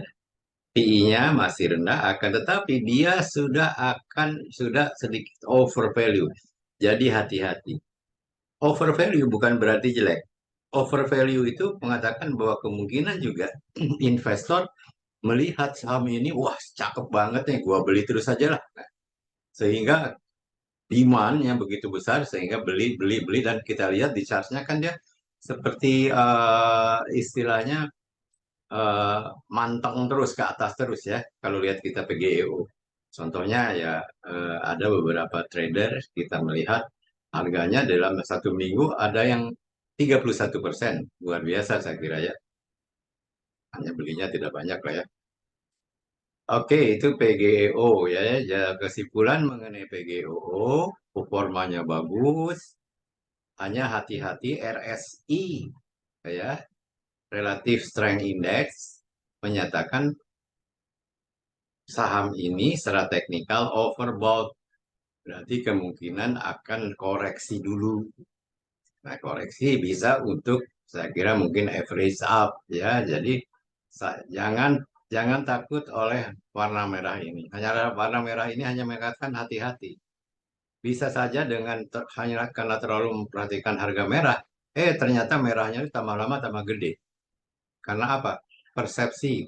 PI-nya masih rendah, akan tetapi dia sudah sedikit over value. Jadi hati-hati. Over value bukan berarti jelek. Over value itu mengatakan bahwa kemungkinan juga investor melihat saham ini, wah cakep banget nih, gua beli terus aja lah. Sehingga demand yang begitu besar sehingga beli beli beli dan kita lihat di chartnya kan dia seperti istilahnya eh, manteng terus ke atas terus ya kalau lihat kita PGEO. Contohnya ya ada beberapa trader kita melihat harganya dalam 1 minggu ada yang 31%, luar biasa saya kira ya, hanya belinya tidak banyak lah ya. Oke, itu PGEO ya. Ya, kesimpulan mengenai PGEO, performanya bagus, hanya hati-hati RSI ya, Relative Strength Index menyatakan saham ini secara teknikal overbought. Berarti kemungkinan akan koreksi dulu. Nah, koreksi bisa untuk saya kira mungkin average up ya. Jadi jangan jangan takut oleh warna merah ini. Hanya warna merah ini hanya mengatakan hati-hati. Bisa saja hanya karena terlalu memperhatikan harga merah, ternyata merahnya itu tambah lama tambah gede. Karena apa? Persepsi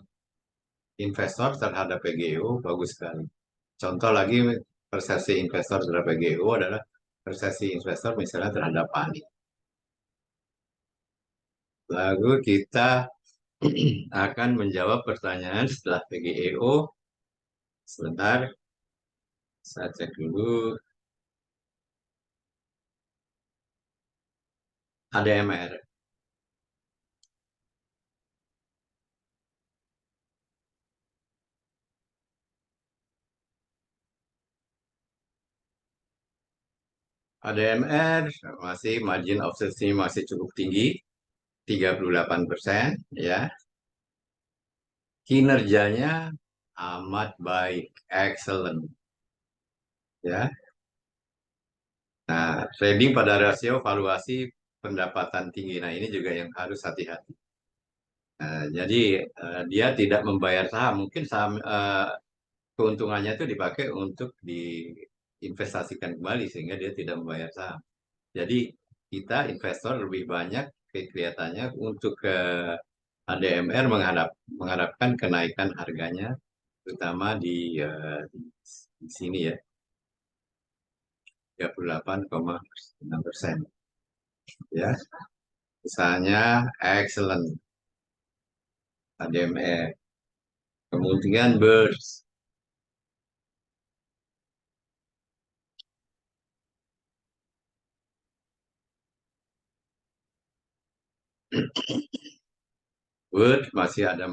investor terhadap PGU bagus sekali. Contoh lagi persepsi investor terhadap PGU adalah persepsi investor misalnya terhadap panik. Lalu kita akan menjawab pertanyaan setelah PGEO. Sebentar, saya cek dulu. ADMR. ADMR masih margin of safety masih cukup tinggi, 38% ya. Kinerjanya amat baik, excellent ya. Nah, trading pada rasio valuasi pendapatan tinggi. Nah, ini juga yang harus hati-hati. Jadi dia tidak membayar saham. Mungkin saham keuntungannya itu dipakai untuk diinvestasikan kembali sehingga dia tidak membayar saham. Jadi kita investor lebih banyak kelihatannya untuk ke ADMR mengharapkan kenaikan harganya, terutama di di sini ya, 38,6%. Ya, misalnya excellent, ADMR, kemudian birds, Word masih ada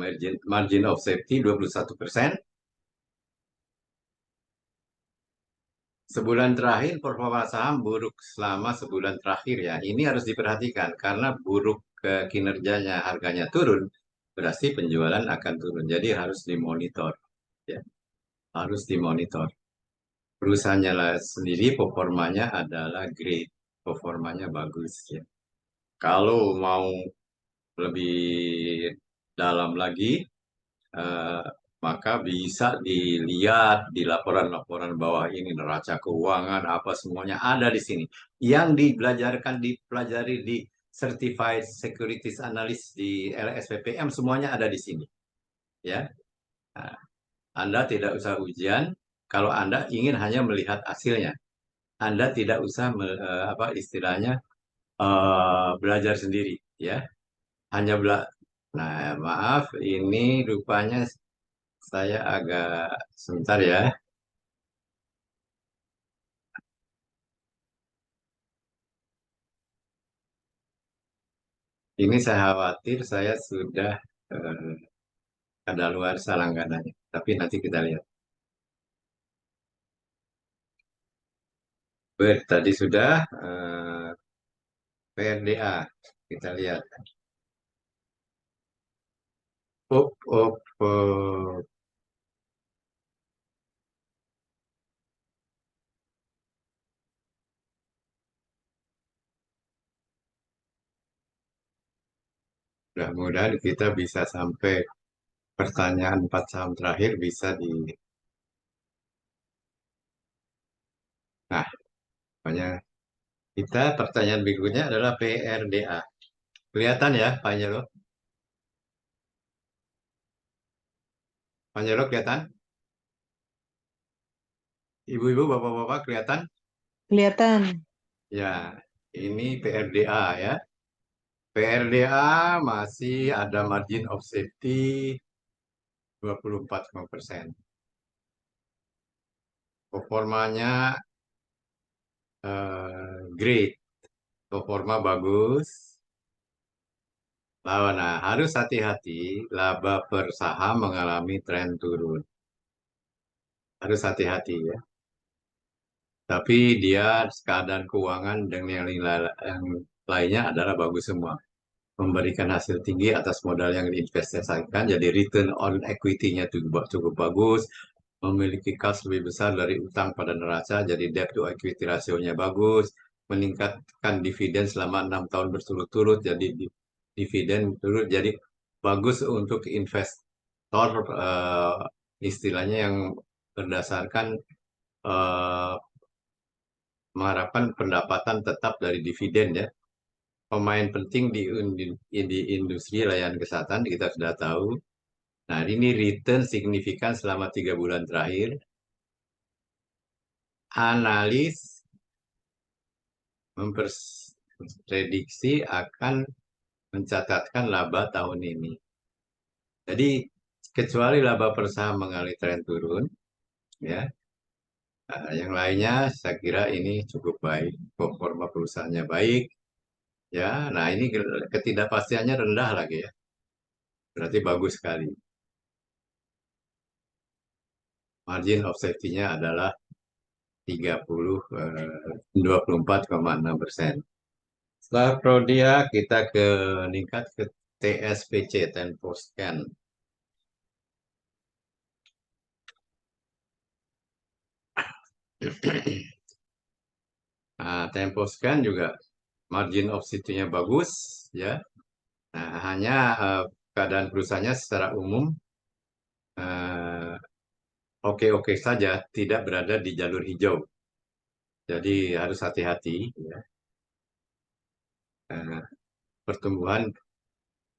margin of safety 21%. Sebulan terakhir performa saham buruk selama sebulan terakhir ya. Ini harus diperhatikan karena buruk kinerjanya, harganya turun, berarti penjualan akan turun. Jadi harus dimonitor, ya. Harus dimonitor. Perusahaannya lah sendiri performanya adalah great, performanya bagus ya. Kalau mau lebih dalam lagi, eh, maka bisa dilihat di laporan-laporan bawah ini, neraca keuangan apa semuanya ada di sini. Yang dipelajari di Certified Securities Analyst di LSPPM semuanya ada di sini. Ya, nah, Anda tidak usah ujian kalau Anda ingin hanya melihat hasilnya. Anda tidak usah apa istilahnya belajar sendiri, ya. Hanya Nah, maaf, ini rupanya saya agak sebentar ya. Ini saya khawatir saya sudah eh, kadaluarsa langganannya. Tapi nanti kita lihat. Tadi sudah PRDA. Kita lihat. Up, up, mudah-mudahan kita bisa sampai pertanyaan 4 saham terakhir bisa di. Nah, pokoknya kita pertanyaan berikutnya adalah PRDA. Kelihatan ya, Pak Nyero? Pak Nyero kelihatan? Ibu-ibu, bapak-bapak kelihatan? Kelihatan. Ya, ini PRDA ya. PRDA masih ada margin of safety 24%. Performanya great, performa bagus. Nah, harus hati-hati, laba per saham mengalami tren turun. Harus hati-hati ya. Tapi dia keadaan keuangan dan yang lainnya adalah bagus semua. Memberikan hasil tinggi atas modal yang diinvestasikan, jadi return on equity-nya cukup bagus, memiliki cash lebih besar dari utang pada neraca, jadi debt to equity ratio-nya bagus, meningkatkan dividen selama 6 tahun berturut-turut, jadi dividen turut, jadi bagus untuk investor, istilahnya yang berdasarkan eh, mengharapkan pendapatan tetap dari dividen ya. Pemain penting di industri layanan kesehatan kita sudah tahu. Nah, ini return signifikan selama 3 bulan terakhir. Analis memprediksi akan mencatatkan laba tahun ini. Jadi, kecuali laba per saham mengalami tren turun, ya, yang lainnya saya kira ini cukup baik. Performa perusahaannya baik, ya. Nah, ini ketidakpastiannya rendah lagi ya. Berarti bagus sekali. Margin of safety-nya adalah 24,6%. Setelah Prodia, kita meningkat ke TSPC, Temposcan. Nah, Temposcan juga margin of safety-nya bagus, ya. Nah, hanya keadaan perusahaannya secara umum eh, oke-oke saja, tidak berada di jalur hijau. Jadi harus hati-hati, ya. Eh, pertumbuhan,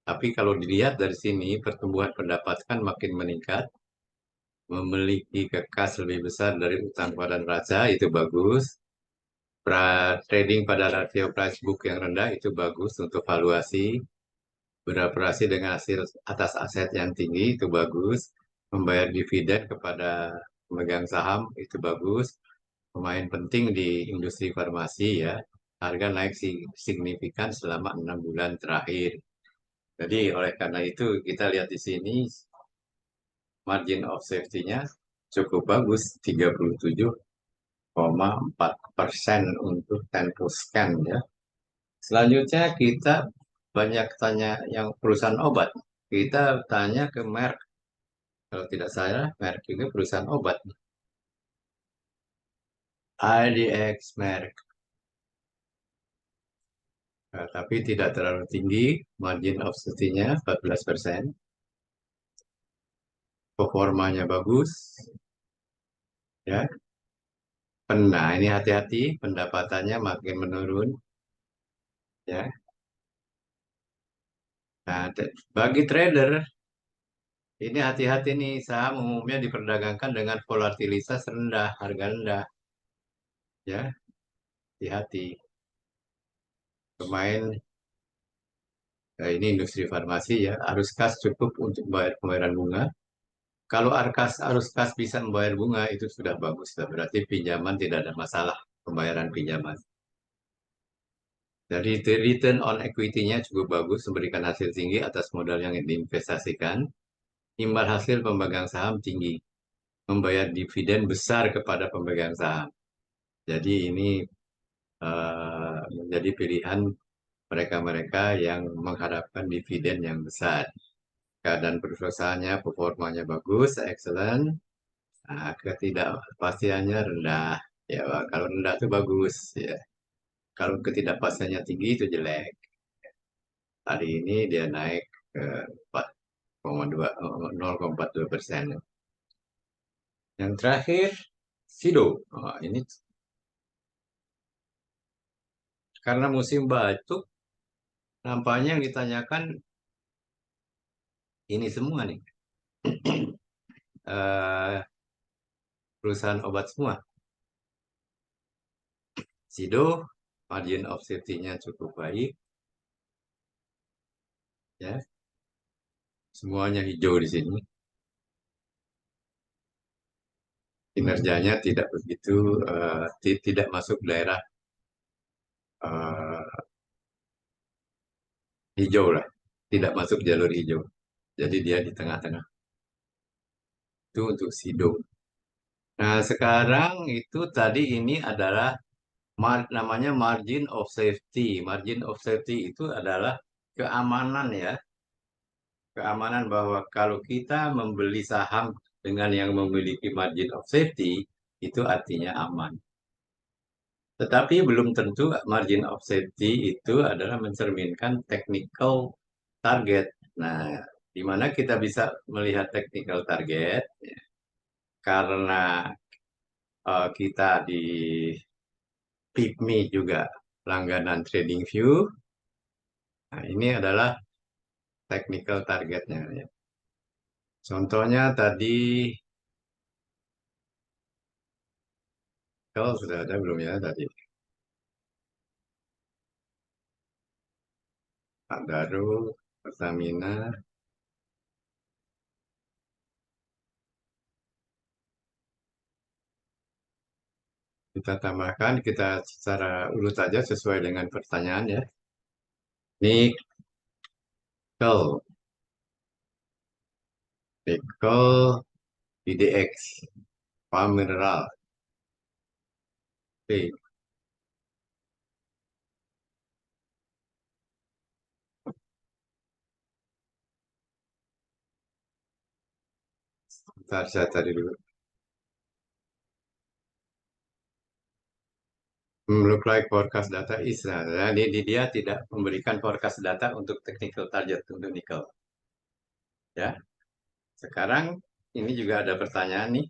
tapi kalau dilihat dari sini, pertumbuhan pendapatan makin meningkat, memiliki kekas lebih besar dari utang padan raja itu bagus. Trading pada rasio price book yang rendah itu bagus untuk valuasi. Beroperasi dengan hasil atas aset yang tinggi itu bagus. Membayar dividen kepada pemegang saham itu bagus. Pemain penting di industri farmasi ya. Harga naik signifikan selama 6 bulan terakhir. Jadi oleh karena itu kita lihat di sini margin of safety-nya cukup bagus, 37,4% untuk Tempo Scan ya. Selanjutnya kita banyak tanya yang perusahaan obat. Kita tanya ke Merck. Kalau tidak salah, Merck itu perusahaan obat. IDX Merck. Nah, tapi tidak terlalu tinggi, margin of safety-nya 14%. Performanya bagus, ya. Nah, ini hati-hati, pendapatannya makin menurun, ya. Nah, bagi trader, ini hati-hati nih, saham umumnya diperdagangkan dengan volatilitas rendah, harga rendah, ya. Hati-hati. Pemain, ini industri farmasi ya, arus kas cukup untuk bayar pembayaran bunga. Kalau arus kas bisa membayar bunga, itu sudah bagus. Berarti pinjaman tidak ada masalah, pembayaran pinjaman. Jadi return on equity-nya cukup bagus, memberikan hasil tinggi atas modal yang diinvestasikan. Imbal hasil pemegang saham tinggi, membayar dividen besar kepada pemegang saham. Jadi ini menjadi pilihan mereka-mereka yang mengharapkan dividen yang besar. Keadaan perusahaannya, performanya bagus, excellent. Nah, ketidakpastiannya rendah. Ya, kalau rendah itu bagus. Ya. Kalau ketidakpastiannya tinggi itu jelek. Hari ini dia naik ke 4,2, 0,42%. Yang terakhir, Sido. Ini karena musim batuk, nampaknya yang ditanyakan ini semua nih. Eh, Perusahaan obat semua. Sido, margin of safety-nya cukup baik. Ya, semuanya hijau di sini. Kinerjanya tidak begitu, tidak masuk daerah eh, hijau lah. Tidak masuk jalur hijau. Jadi dia di tengah-tengah. Itu untuk Sido. Nah, sekarang itu tadi ini adalah namanya margin of safety. Margin of safety itu adalah keamanan ya. Keamanan bahwa kalau kita membeli saham dengan yang memiliki margin of safety, itu artinya aman. Tetapi belum tentu margin of safety itu adalah mencerminkan technical target. Nah, di mana kita bisa melihat technical target karena kita di PIPMI juga langganan TradingView. Nah, ini adalah technical targetnya. Ya. Contohnya tadi, kalau sudah ada belum ya tadi? Pak Daru, Pertamina, kita tambahkan, kita secara urut aja sesuai dengan pertanyaan ya. Nikel, nikel, PDX, Palm Mineral. Oke, bentar saya tadi dulu. Look like forecast data is, nah, dia tidak memberikan forecast data untuk technical target untuk nikel. Ya, sekarang ini juga ada pertanyaan nih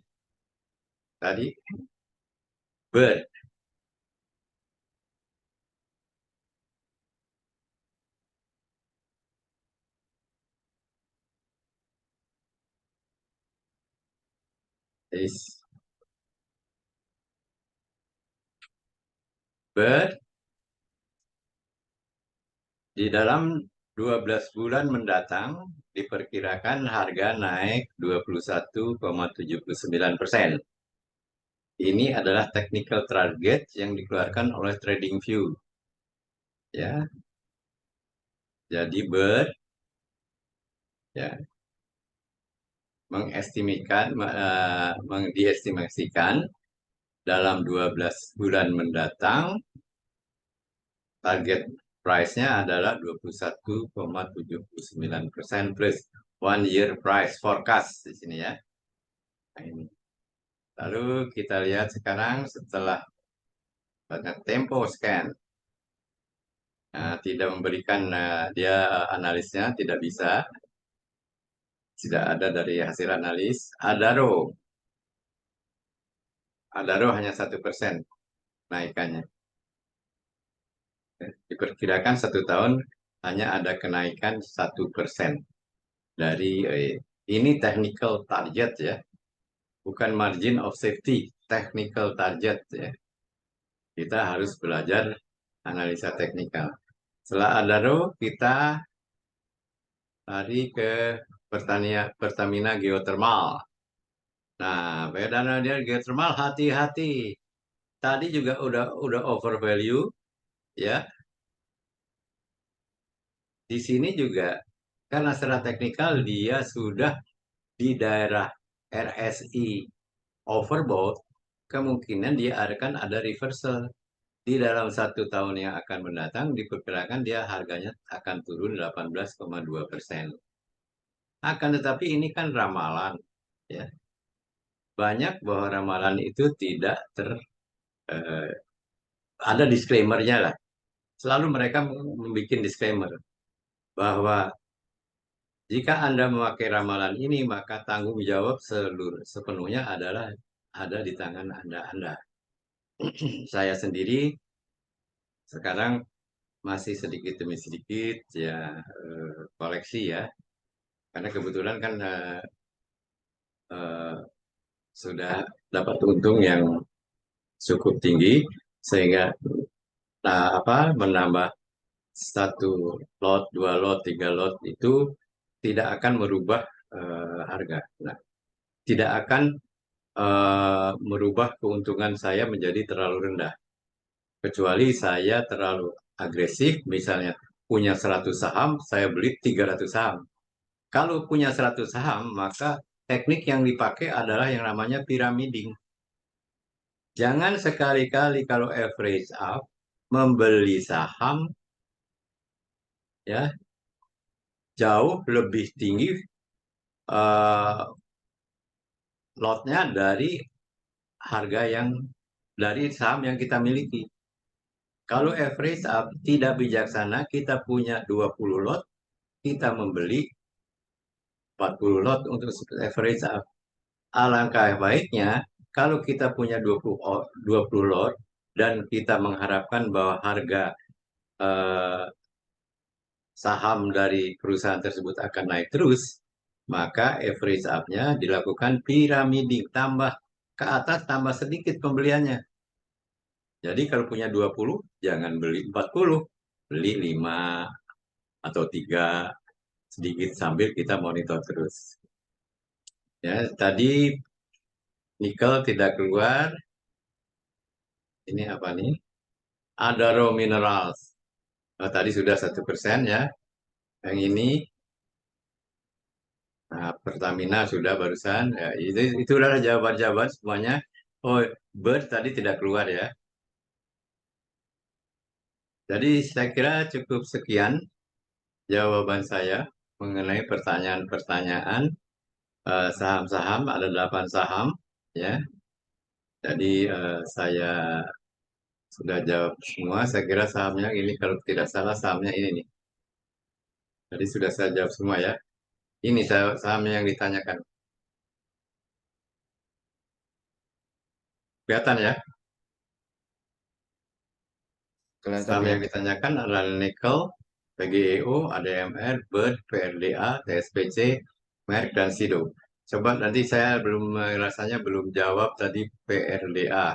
tadi. Bird, Is Bird di dalam 12 bulan mendatang diperkirakan harga naik 21,79%. Ini adalah technical target yang dikeluarkan oleh TradingView. Ya, jadi Bird ya diestimasikan dalam 12 bulan mendatang target price-nya adalah 21,79% plus one year price forecast di sini ya. Nah, ini. Lalu kita lihat sekarang setelah banyak tempo scan, tidak memberikan dia analisnya tidak bisa, tidak ada dari hasil analis. Adaro hanya 1% naikannya. Diperkirakan 1 tahun hanya ada kenaikan 1% dari ini technical target ya, bukan margin of safety, technical target ya. Kita harus belajar analisa teknikal. Setelah Adaro kita lari ke Pertamina Geothermal. Nah, bedanya dia geothermal hati-hati. Tadi juga udah over value ya. Di sini juga karena secara teknikal dia sudah di daerah RSI overbought, kemungkinan dia akan ada reversal. Di dalam 1 tahun yang akan mendatang, diperkirakan dia harganya akan turun 18,2%. Akan tetapi ini kan ramalan, ya. Banyak bahwa ramalan itu tidak eh, ada disclaimer-nya lah. Selalu mereka membuat disclaimer bahwa jika Anda memakai ramalan ini, maka tanggung jawab sepenuhnya adalah ada di tangan Anda. Saya sendiri sekarang masih sedikit demi sedikit ya koleksi ya, karena kebetulan kan eh, sudah dapat untung yang cukup tinggi sehingga menambah 1 lot, 2 lot, 3 lot itu tidak akan merubah harga. Nah, tidak akan merubah keuntungan saya menjadi terlalu rendah. Kecuali saya terlalu agresif, misalnya punya 100 saham, saya beli 300 saham. Kalau punya 100 saham, maka teknik yang dipakai adalah yang namanya pyramiding. Jangan sekali-kali kalau average up, membeli saham ya jauh lebih tinggi uh, lotnya dari harga yang dari saham yang kita miliki. Kalau average up tidak bijaksana, kita punya 20 lot, kita membeli 40 lot untuk average up. Alangkah baiknya kalau kita punya 20 lot dan kita mengharapkan bahwa harga eh, saham dari perusahaan tersebut akan naik terus, maka average up-nya dilakukan piramiding, tambah ke atas tambah sedikit pembeliannya. Jadi kalau punya 20, jangan beli 40, beli 5 atau 3 sedikit sambil kita monitor terus. Ya, tadi nikel tidak keluar. Ini apa nih? Adaro Minerals. Tadi sudah 1% ya. Yang ini Pertamina sudah barusan. Ya, itu adalah jawaban-jawaban semuanya. Oh, Bird tadi tidak keluar ya. Jadi saya kira cukup sekian jawaban saya mengenai pertanyaan-pertanyaan saham-saham. Ada 8 saham ya. Jadi saya sudah jawab semua. Saya kira sahamnya ini kalau tidak salah sahamnya ini nih. Jadi sudah saya jawab semua ya. Ini sahamnya yang ditanyakan. Kelihatan ya? Kelihatan Saham ya. yang ditanyakan adalah Nickel, PGEO, ADMR, Bird, PRDA, TSPC, Merck, dan Sido. Coba nanti saya belum rasanya belum jawab tadi PRDA.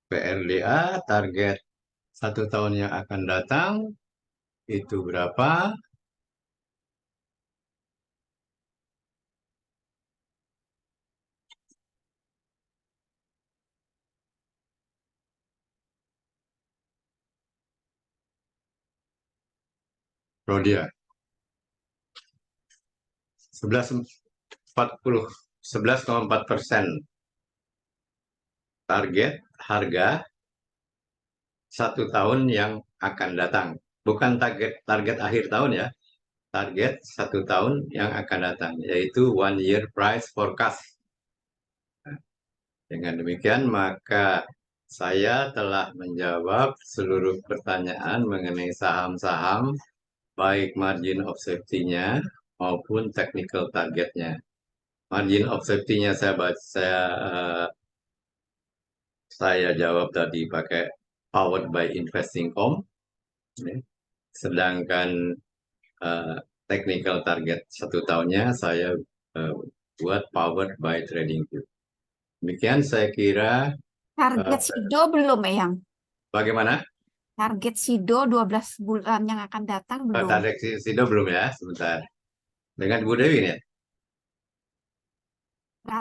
PRDA target 1 tahun yang akan datang itu berapa? Rodia 11,40 11,4% target harga 1 tahun yang akan datang. Bukan target target akhir tahun ya, target 1 tahun yang akan datang, yaitu 1 year price forecast. Dengan demikian, maka saya telah menjawab seluruh pertanyaan mengenai saham-saham, baik margin of safety-nya maupun technical targetnya. Margin of safety-nya saya jawab tadi pakai powered by investing.com, ya. Sedangkan eh, technical target 1 tahunnya saya eh, buat powered by TradingView. Demikian saya kira Target eh, Sido belum, Eyang? bagaimana? Target Sido 12 bulan yang akan datang belum. Target Sido belum ya, sebentar. Dengan Bu Dewi nih, ya?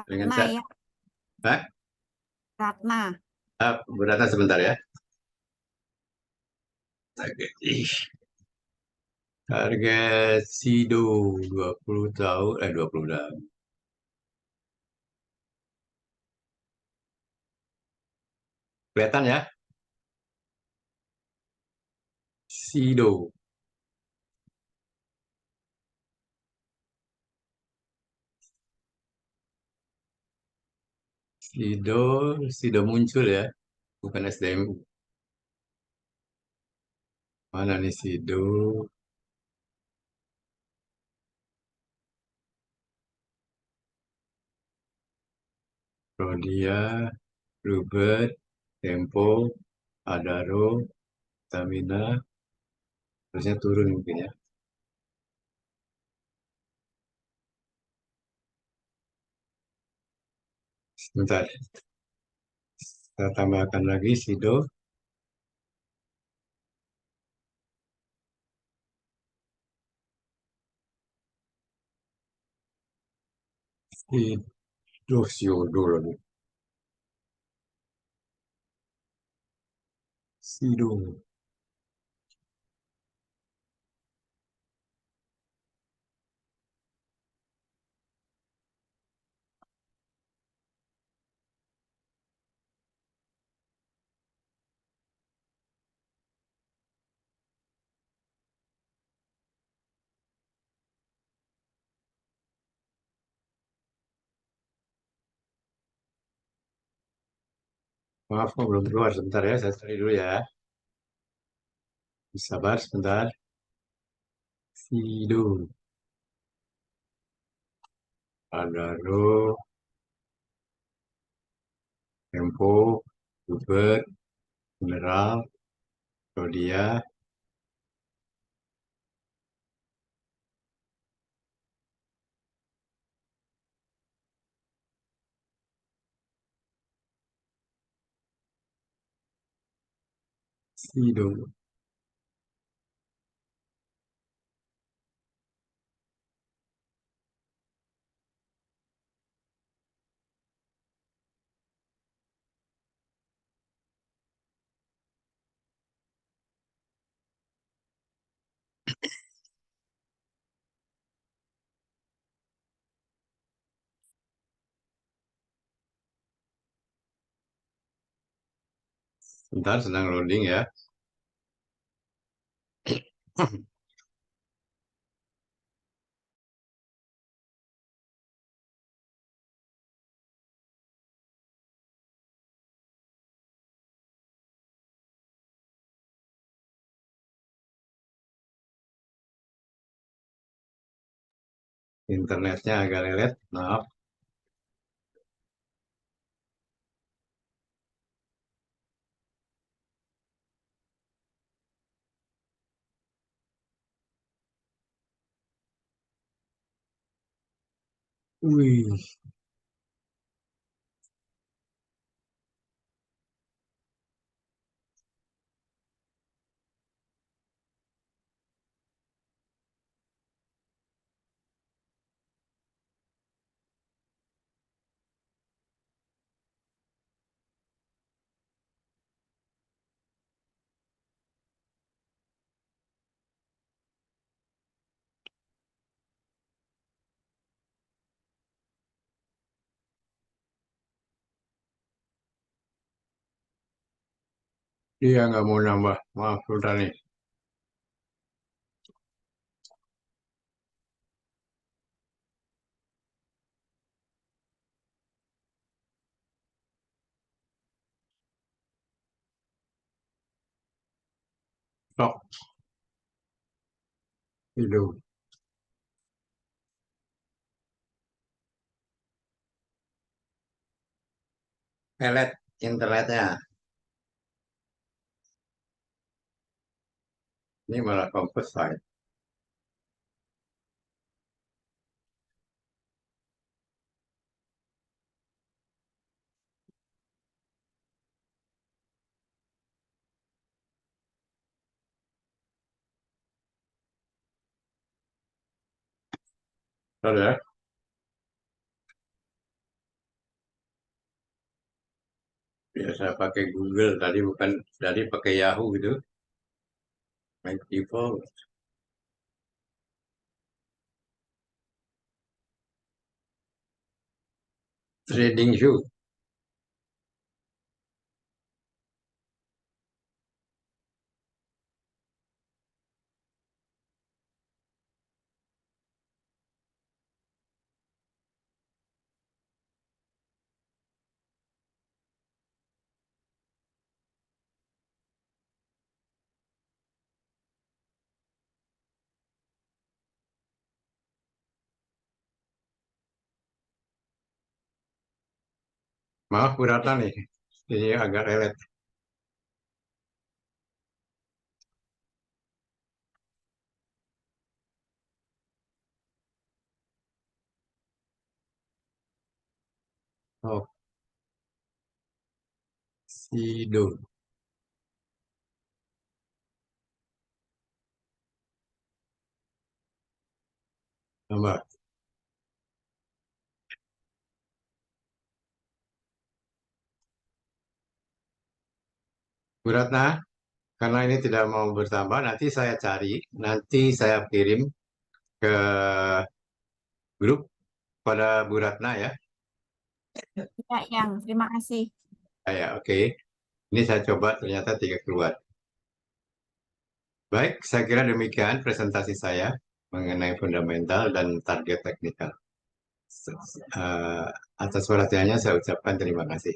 Dengan Ratna saya, ya, Hah? Ratna. Bu Ratna sebentar ya. Ih, target Sido 20 tahun, 20 tahun. Kelihatan ya? Sido. Sido, Sido muncul ya, bukan SDM. Mana nih Sido? Rodia, Bluebird, Tempo, Adaro, Stamina, terusnya turun mungkin ya. Sebentar, saya tambahkan lagi Sido, Sido, Sido lagi. Sido. Maaf, kok belum keluar. Sebentar ya, saya cari dulu ya. Sabar sebentar. Sido, Adaro, Tempo, Bluebird, Mineral, Rodia, Sido. Sebentar, sedang loading ya. Internetnya agak lelet, maaf. Wih, dia nggak mau nambah. Maaf, Sultan nih. Sok, hidup. Pelet internetnya. Ini malah composite. Tahu ya? Biasa pakai Google tadi bukan tadi pakai Yahoo gitu. Main default. Trading view. Maaf Bu Ratna nih. Ini agak relet. Oh, Sido. Tambah. Bu Ratna, karena ini tidak mau bertambah, nanti saya cari, nanti saya kirim ke grup pada Bu Ratna ya. Ya, yang terima kasih. Ya, oke. Ini saya coba ternyata tiga keluar. Baik, saya kira demikian presentasi saya mengenai fundamental dan target teknikal. Atas perhatiannya saya ucapkan terima kasih.